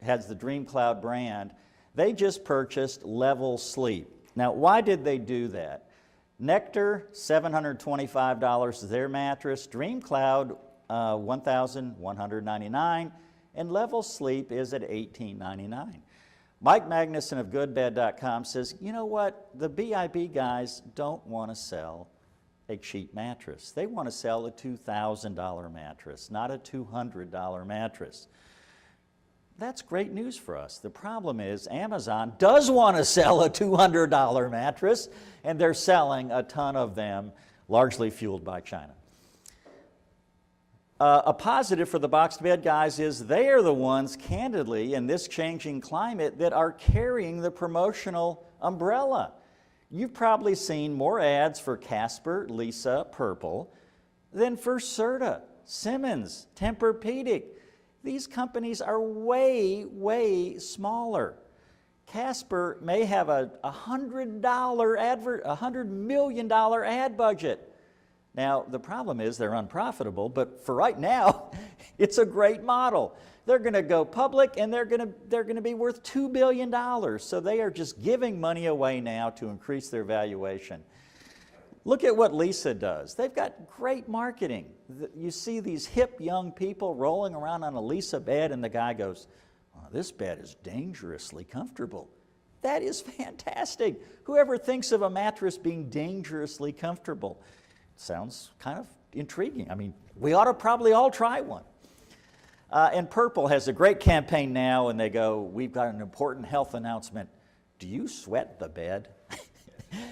has the DreamCloud brand. They just purchased Level Sleep. Now, why did they do that? Nectar, $725 is their mattress. DreamCloud, $1,199, and Level Sleep is at $1,899. Mike Magnuson of GoodBed.com says, you know what? The BIB guys don't want to sell a cheap mattress. They want to sell a $2,000 mattress, not a $200 mattress. That's great news for us. The problem is Amazon does want to sell a $200 mattress, and they're selling a ton of them, largely fueled by China. A positive for the boxed bed guys is they are the ones, candidly, in this changing climate that are carrying the promotional umbrella. You've probably seen more ads for Casper, Lisa, Purple than for Serta, Simmons, TheraPedic. These companies are way, way smaller. Casper may have a $100 million ad budget. Now, the problem is they're unprofitable, but for right now, it's a great model. They're going to go public, and they're going to be worth $2 billion. So they are just giving money away now to increase their valuation. Look at what Lisa does. They've got great marketing. You see these hip young people rolling around on a Lisa bed, and the guy goes, oh, this bed is dangerously comfortable. That is fantastic. Whoever thinks of a mattress being dangerously comfortable? Sounds kind of intriguing. I mean, we ought to probably all try one. And Purple has a great campaign now, and they go, we've got an important health announcement. Do you sweat the bed?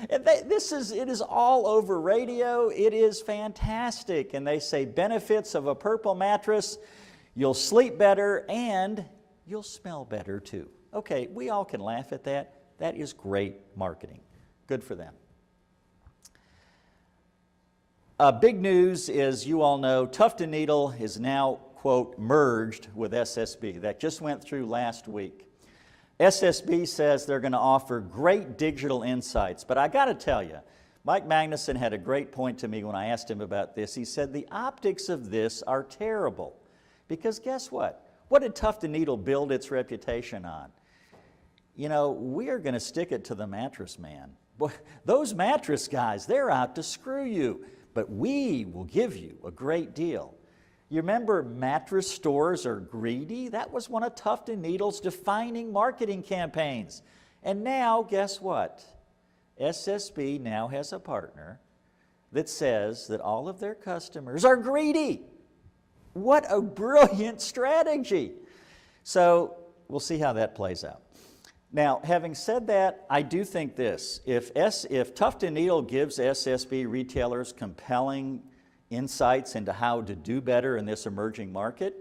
And it is all over radio. It is fantastic. And they say benefits of a Purple mattress, you'll sleep better and you'll smell better too. Okay, we all can laugh at that. That is great marketing. Good for them. Big news is, you all know, Tuft & Needle is now, quote, merged with SSB. That just went through last week. SSB says they're going to offer great digital insights, but I got to tell you, Mike Magnuson had a great point to me when I asked him about this. He said the optics of this are terrible, because guess what? What did Tuft & Needle build its reputation on? You know, we are going to stick it to the mattress man. Those mattress guys, they're out to screw you, but we will give you a great deal. You remember mattress stores are greedy? That was one of Tuft & Needle's defining marketing campaigns. And now, guess what? SSB now has a partner that says that all of their customers are greedy. What a brilliant strategy. So we'll see how that plays out. Now, having said that, I do think this. If Tuft & Needle gives SSB retailers compelling insights into how to do better in this emerging market,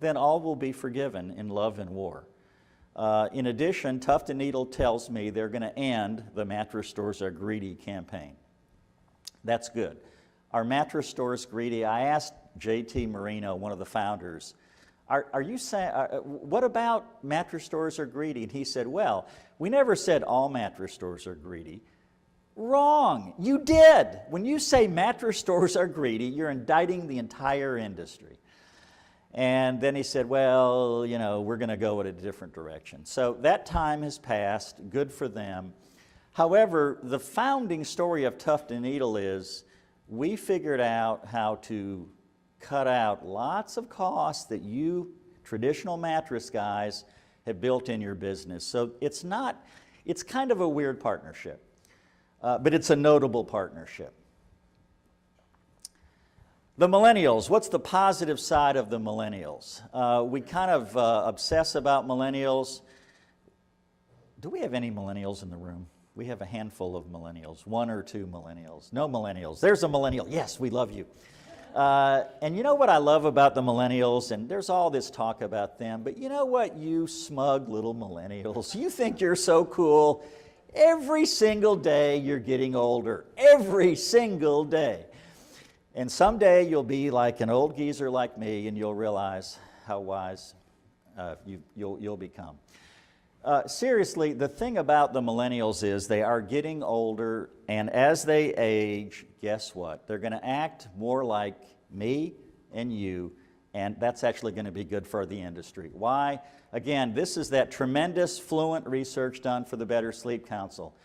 then all will be forgiven in love and war. In addition, Tuft & Needle tells me they're going to end the mattress stores are greedy campaign. That's good. Are mattress stores greedy? I asked J.T. Marino, one of the founders, are you saying, what about mattress stores are greedy? And he said, well, we never said all mattress stores are greedy. Wrong. You did. When you say mattress stores are greedy, you're indicting the entire industry. And then he said, well, you know, we're going to go in a different direction. So that time has passed. Good for them. However, the founding story of Tuft & Needle is we figured out how to cut out lots of costs that you traditional mattress guys have built in your business. So it's kind of a weird partnership, but it's a notable partnership. The millennials, what's the positive side of the millennials? We kind of obsess about millennials. Do we have any millennials in the room? We have a handful of millennials, one or two millennials. No millennials. There's a millennial. Yes, we love you. And you know what I love about the millennials, and there's all this talk about them, but you know what, you smug little millennials, you think you're so cool. Every single day you're getting older. Every single day. And someday you'll be like an old geezer like me, and you'll realize how wise you'll become. Seriously, the thing about the millennials is they are getting older, and as they age, guess what? They're going to act more like me and you, and that's actually going to be good for the industry. Why? Again, this is that tremendous fluent research done for the Better Sleep Council.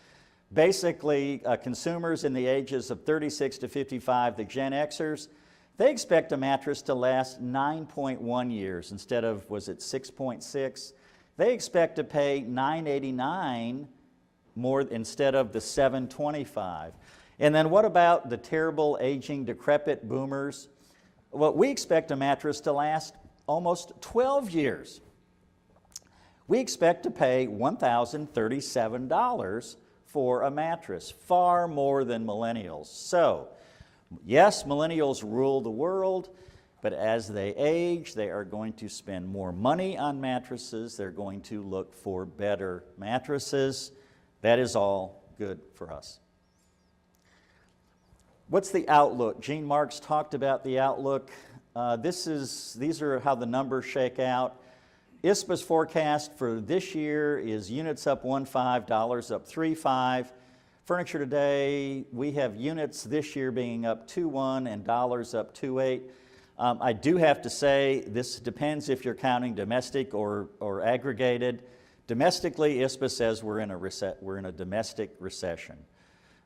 Basically, consumers in the ages of 36 to 55, the Gen Xers, they expect a mattress to last 9.1 years instead of, was it 6.6? They expect to pay $9.89 more instead of the $7.25. And then what about the terrible, aging, decrepit boomers? Well, we expect a mattress to last almost 12 years. We expect to pay $1,037 for a mattress, far more than millennials. So, yes, millennials rule the world, but as they age, they are going to spend more money on mattresses. They're going to look for better mattresses. That is all good for us. What's the outlook? Gene Marks talked about the outlook. These are how the numbers shake out. ISPA's forecast for this year is units up 1.5, dollars up 3.5. Furniture Today, we have units this year being up 2.1 and dollars up 2.8. I do have to say, this depends if you're counting domestic or aggregated. Domestically, ISPA says we're in a domestic recession.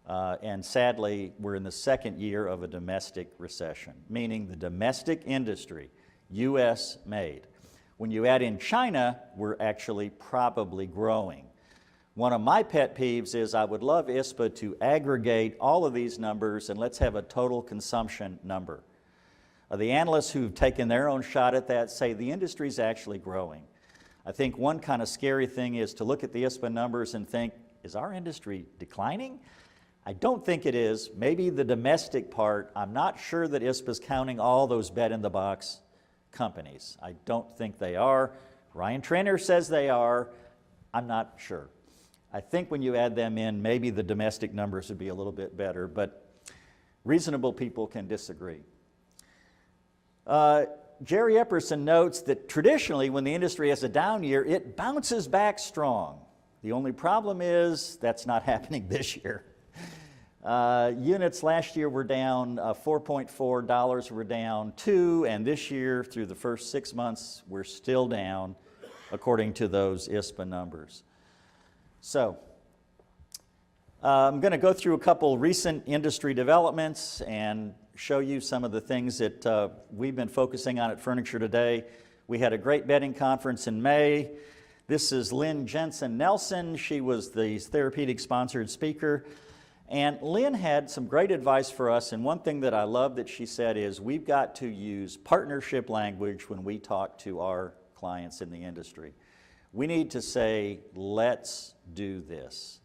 And sadly, we're in the second year of a domestic recession, meaning the domestic industry, U.S. made. When you add in China, we're actually probably growing. One of my pet peeves is I would love ISPA to aggregate all of these numbers and let's have a total consumption number. The analysts who've taken their own shot at that say the industry's actually growing. I think one kind of scary thing is to look at the ISPA numbers and think, is our industry declining? I don't think it is. Maybe the domestic part, I'm not sure that ISPA's counting all those bed-in-the-box companies. I don't think they are. Ryan Trainer says they are. I'm not sure. I think when you add them in, maybe the domestic numbers would be a little bit better, but reasonable people can disagree. Jerry Epperson notes that traditionally when the industry has a down year, it bounces back strong. The only problem is that's not happening this year. Units last year were down 4.4, dollars were down 2, and this year through the first 6 months we're still down according to those ISPA numbers. So I'm going to go through a couple recent industry developments and show you some of the things that we've been focusing on at Furniture Today. We had a great bedding conference in May. This is Lynn Jensen Nelson. She was the TheraPedic sponsored speaker. And Lynn had some great advice for us, and one thing that I love that she said is we've got to use partnership language when we talk to our clients in the industry. We need to say, let's do this.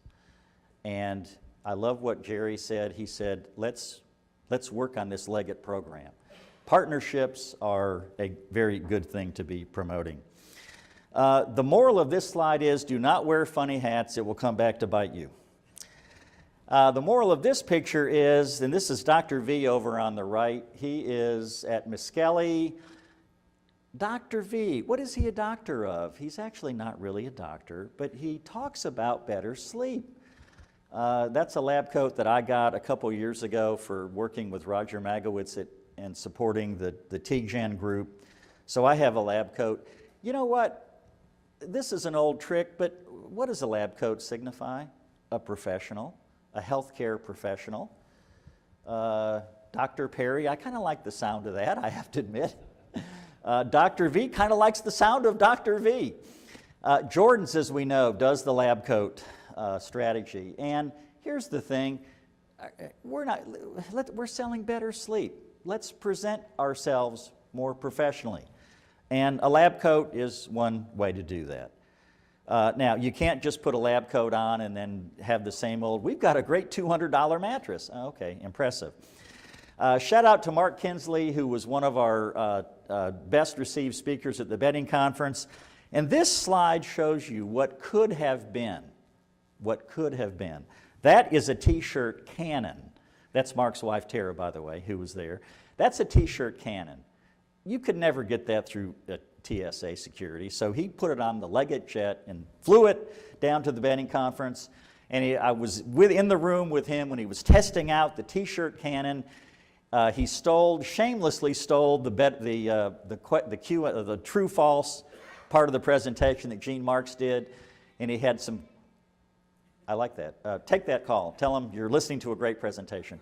And I love what Jerry said. He said, let's work on this Leggett program. Partnerships are a very good thing to be promoting. The moral of this slide is do not wear funny hats. It will come back to bite you. The moral of this picture is, and this is Dr. V over on the right. He is at Miskelly. Dr. V, what is he a doctor of? He's actually not really a doctor, but he talks about better sleep. That's a lab coat that I got a couple years ago for working with Roger Magowitz and supporting the TGen group. So I have a lab coat. You know what? This is an old trick, but what does a lab coat signify? A professional. A healthcare professional. Dr. Perry, I kind of like the sound of that, I have to admit. Dr. V kind of likes the sound of Dr. V. Jordan's, as we know, does the lab coat strategy. And here's the thing, we're selling better sleep. Let's present ourselves more professionally. And a lab coat is one way to do that. Now, you can't just put a lab coat on and then have the same old, we've got a great $200 mattress. Okay, impressive. Shout out to Mark Kinsley, who was one of our best received speakers at the bedding conference. And this slide shows you what could have been. What could have been. That is a t-shirt cannon. That's Mark's wife, Tara, by the way, who was there. That's a t-shirt cannon. You could never get that through TSA security, so he put it on the Leggett jet and flew it down to the bedding conference. And I was in the room with him when he was testing out the t-shirt cannon, He shamelessly stole the true-false part of the presentation that Gene Marks did, and he had some, I like that. Take that call. Tell him you're listening to a great presentation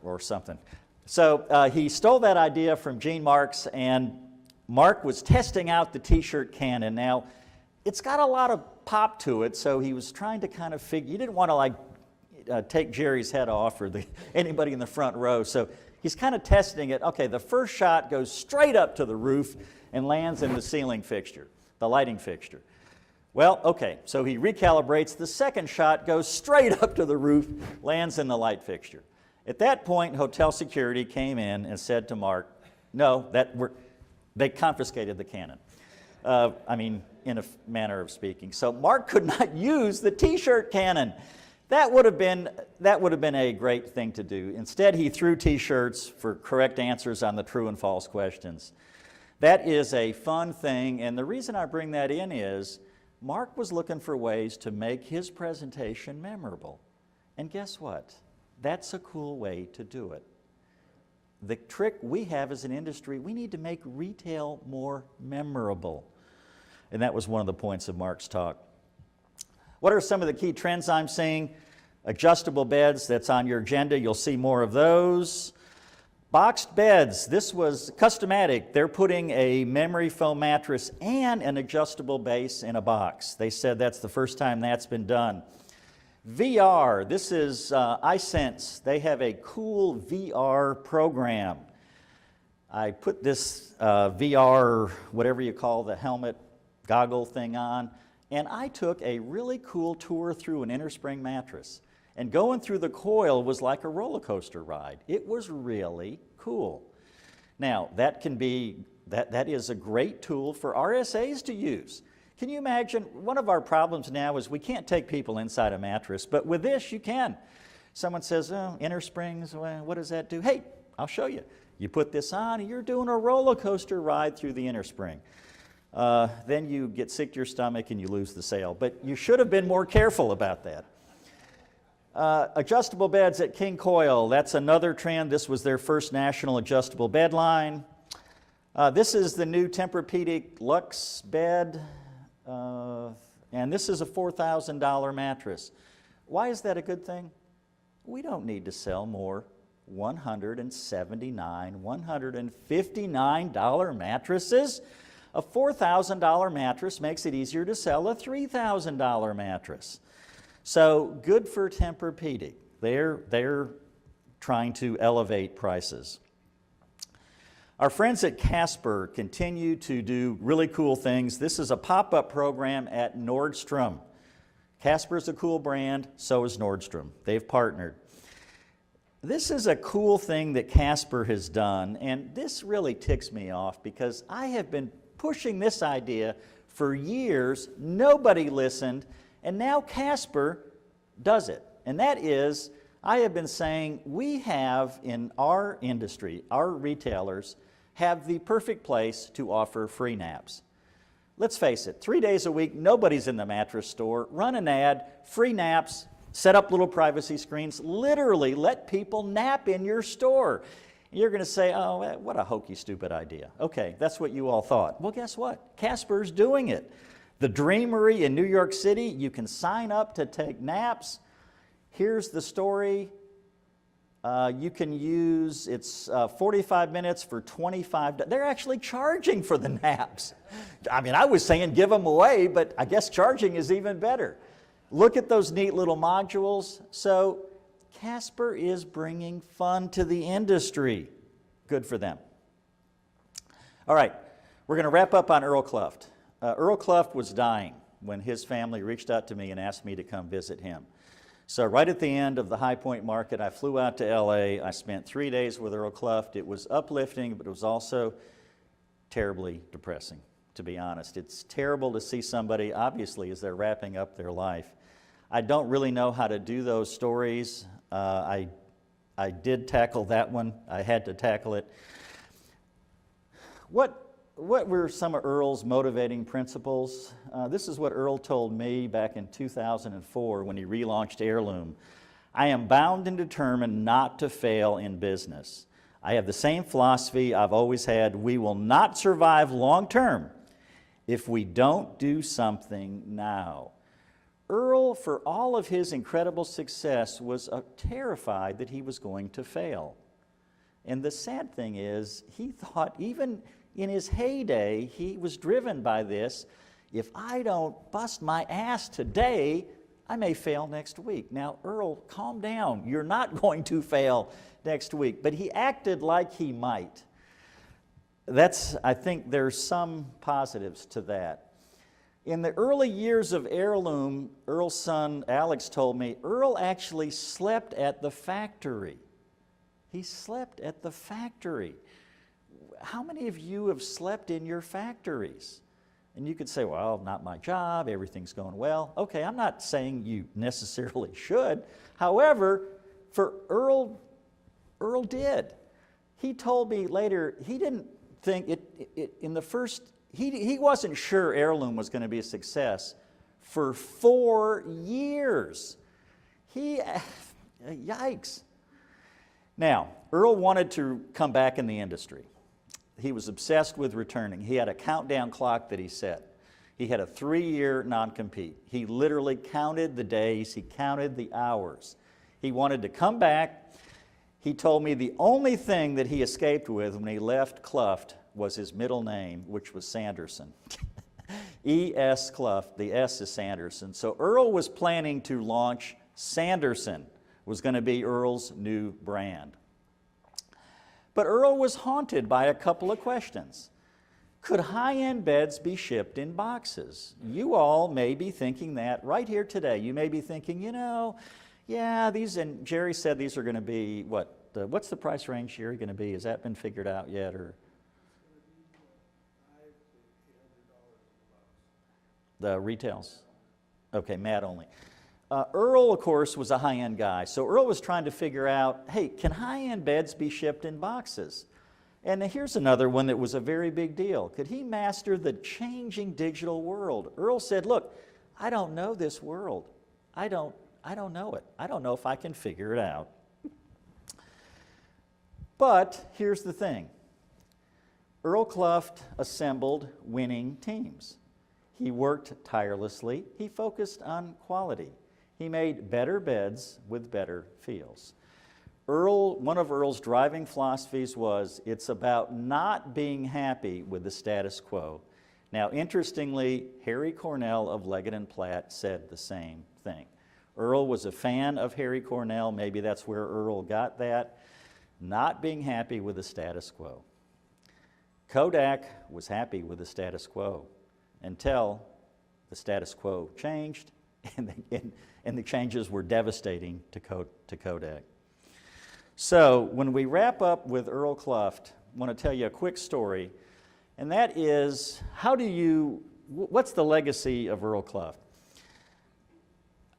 or something. So he stole that idea from Gene Marks, and Mark was testing out the T-shirt cannon. Now, it's got a lot of pop to it, so he was trying to kind of figure, you didn't want to like take Jerry's head off or anybody in the front row. So he's kind of testing it. Okay, the first shot goes straight up to the roof and lands in the ceiling fixture, the lighting fixture. Well, okay, so he recalibrates. The second shot goes straight up to the roof, lands in the light fixture. At that point, hotel security came in and said to Mark, no, they confiscated the cannon. I mean, in a manner of speaking. So Mark could not use the T-shirt cannon. That would have been a great thing to do. Instead, he threw T-shirts for correct answers on the true and false questions. That is a fun thing, and the reason I bring that in is Mark was looking for ways to make his presentation memorable. And guess what? That's a cool way to do it. The trick we have as an industry, we need to make retail more memorable. And that was one of the points of Mark's talk. What are some of the key trends I'm seeing? Adjustable beds, that's on your agenda. You'll see more of those. Boxed beds, this was Customatic. They're putting a memory foam mattress and an adjustable base in a box. They said that's the first time that's been done. VR, this is iSense. They have a cool VR program. I put this VR, whatever you call the helmet, goggle thing on, and I took a really cool tour through an innerspring mattress. And going through the coil was like a roller coaster ride. It was really cool. Now, that is a great tool for RSAs to use. Can you imagine, one of our problems now is we can't take people inside a mattress, but with this you can. Someone says, oh, inner springs, well, what does that do? Hey, I'll show you. You put this on and you're doing a roller coaster ride through the inner spring. Then you get sick to your stomach and you lose the sale. But you should have been more careful about that. Adjustable beds at King Coil, that's another trend. This was their first national adjustable bed line. This is the new TheraPedic Luxe bed, and this is a $4,000 mattress. Why is that a good thing? We don't need to sell more $179, $159 mattresses. A $4,000 mattress makes it easier to sell a $3,000 mattress. So good for TheraPedic. They're trying to elevate prices. Our friends at Casper continue to do really cool things. This is a pop-up program at Nordstrom. Casper is a cool brand, so is Nordstrom. They've partnered. This is a cool thing that Casper has done, and this really ticks me off because I have been pushing this idea for years. Nobody listened. And now Casper does it. And that is, I have been saying we have in our industry, our retailers have the perfect place to offer free naps. Let's face it, 3 days a week, nobody's in the mattress store. Run an ad, free naps, set up little privacy screens, literally let people nap in your store. You're going to say, oh, what a hokey, stupid idea. Okay, that's what you all thought. Well, guess what? Casper's doing it. The Dreamery in New York City, you can sign up to take naps. Here's the story. You can use, it's 45 minutes for $25. They're actually charging for the naps. I mean, I was saying give them away, but I guess charging is even better. Look at those neat little modules. So Casper is bringing fun to the industry. Good for them. All right, we're going to wrap up on Earl Cluft. Earl Cluft was dying when his family reached out to me and asked me to come visit him. So right at the end of the High Point Market, I flew out to LA. I spent 3 days with Earl Cluft. It was uplifting, but it was also terribly depressing, to be honest. It's terrible to see somebody, obviously, as they're wrapping up their life. I don't really know how to do those stories. I did tackle that one. I had to tackle it. What were some of Earl's motivating principles? This is what Earl told me back in 2004 when he relaunched Heirloom. I am bound and determined not to fail in business. I have the same philosophy I've always had. We will not survive long term if we don't do something now. Earl, for all of his incredible success, was terrified that he was going to fail. And the sad thing is, he thought even in his heyday, he was driven by this. If I don't bust my ass today, I may fail next week. Now, Earl, calm down. You're not going to fail next week. But he acted like he might. I think there's some positives to that. In the early years of Heirloom, Earl's son Alex told me, Earl actually slept at the factory. He slept at the factory. How many of you have slept in your factories? And you could say, well, not my job, everything's going well. Okay, I'm not saying you necessarily should. However, for Earl did. He told me later, he didn't think he wasn't sure Heirloom was going to be a success for 4 years. Yikes. Now, Earl wanted to come back in the industry. He was obsessed with returning. He had a countdown clock that he set. He had a 3-year non-compete. He literally counted the days, he counted the hours. He wanted to come back. He told me the only thing that he escaped with when he left Cluft was his middle name, which was Sanderson. E.S. Cluft, the S is Sanderson. So Earl was planning to launch Sanderson, was going to be Earl's new brand. But Earl was haunted by a couple of questions. Could high-end beds be shipped in boxes? You all may be thinking that right here today. You may be thinking, yeah, these, and Jerry said these are going to be, what's the price range, Jerry, going to be? Has that been figured out yet? Or the retails? Okay, Matt only. Earl, of course, was a high-end guy. So Earl was trying to figure out, hey, can high-end beds be shipped in boxes? And here's another one that was a very big deal. Could he master the changing digital world? Earl said, look, I don't know this world. I don't know it. I don't know if I can figure it out. But here's the thing. Earl Cluft assembled winning teams. He worked tirelessly. He focused on quality. He made better beds with better feels. One of Earl's driving philosophies was, it's about not being happy with the status quo. Now, interestingly, Harry Cornell of Leggett & Platt said the same thing. Earl was a fan of Harry Cornell. Maybe that's where Earl got that. Not being happy with the status quo. Kodak was happy with the status quo until the status quo changed, and the changes were devastating to Kodak. So when we wrap up with Earl Cluft, I want to tell you a quick story, and that is, what's the legacy of Earl Cluft?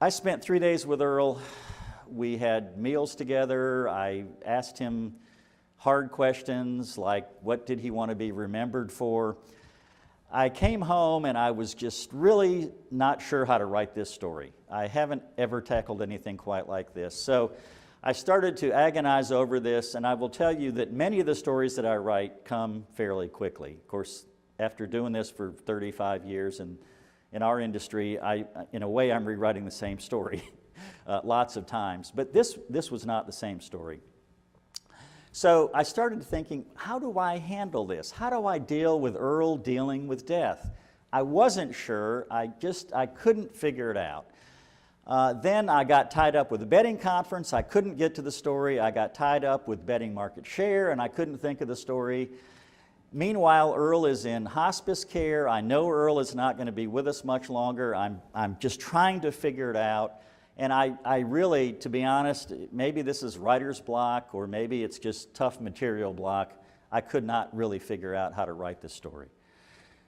I spent 3 days with Earl. We had meals together. I asked him hard questions like, what did he want to be remembered for? I came home and I was just really not sure how to write this story. I haven't ever tackled anything quite like this. So I started to agonize over this, and I will tell you that many of the stories that I write come fairly quickly. Of course, after doing this for 35 years and in our industry, in a way I'm rewriting the same story lots of times. But this was not the same story. So I started thinking, how do I handle this? How do I deal with Earl dealing with death? I wasn't sure. I couldn't figure it out. Then I got tied up with a betting conference. I couldn't get to the story. I got tied up with betting market share, and I couldn't think of the story. Meanwhile, Earl is in hospice care. I know Earl is not going to be with us much longer. I'm just trying to figure it out. And I really, to be honest, maybe this is writer's block, or maybe it's just tough material block. I could not really figure out how to write this story.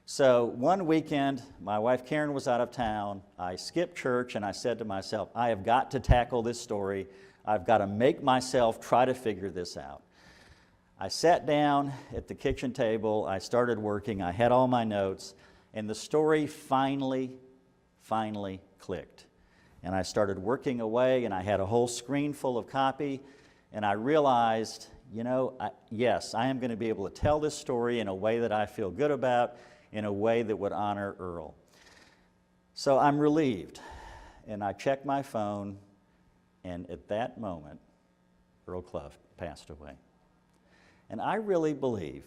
So one weekend, my wife Karen was out of town. I skipped church and I said to myself, I have got to tackle this story. I've got to make myself try to figure this out. I sat down at the kitchen table. I started working. I had all my notes. And the story finally clicked. And I started working away, and I had a whole screen full of copy, and I realized, you know, yes, I am going to be able to tell this story in a way that I feel good about, in a way that would honor Earl. So I'm relieved, and I checked my phone, and at that moment, Earl Cluff passed away. And I really believe,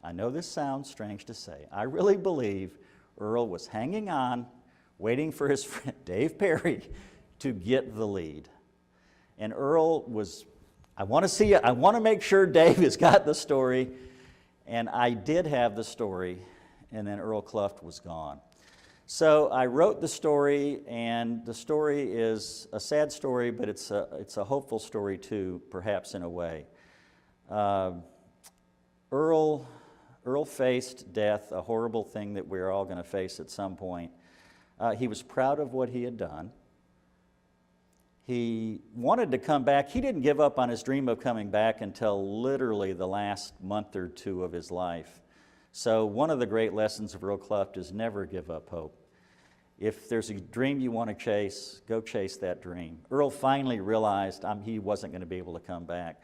I know this sounds strange to say, I really believe Earl was hanging on, waiting for his friend Dave Perry to get the lead. And Earl was, I want to see it, I want to make sure Dave has got the story. And I did have the story, and then Earl Cluff was gone. So I wrote the story, and the story is a sad story, but it's a hopeful story too, perhaps in a way. Earl faced death, a horrible thing that we're all going to face at some point. He was proud of what he had done. He wanted to come back. He didn't give up on his dream of coming back until literally the last month or two of his life. So one of the great lessons of Earl Cluff is never give up hope. If there's a dream you want to chase, go chase that dream. Earl finally realized he wasn't going to be able to come back.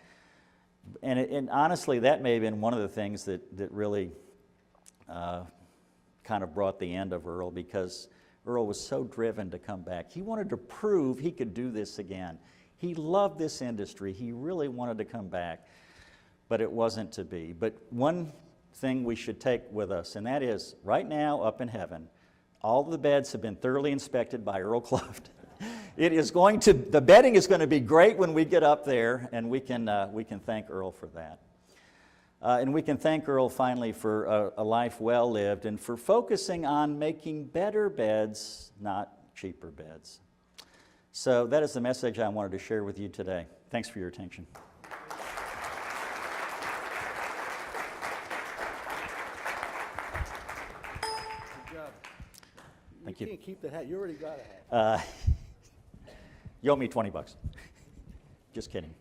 And honestly, that may have been one of the things that really kind of brought the end of Earl, because Earl was so driven to come back. He wanted to prove he could do this again. He loved this industry. He really wanted to come back, but it wasn't to be. But one thing we should take with us, and that is, right now up in heaven, all the beds have been thoroughly inspected by Earl Cluff. The bedding is going to be great when we get up there, and we can thank Earl for that. And we can thank Earl finally for a life well lived, and for focusing on making better beds, not cheaper beds. So that is the message I wanted to share with you today. Thanks for your attention. Good job. Thank you. You can't keep the hat. You already got a hat. You owe me $20. Just kidding.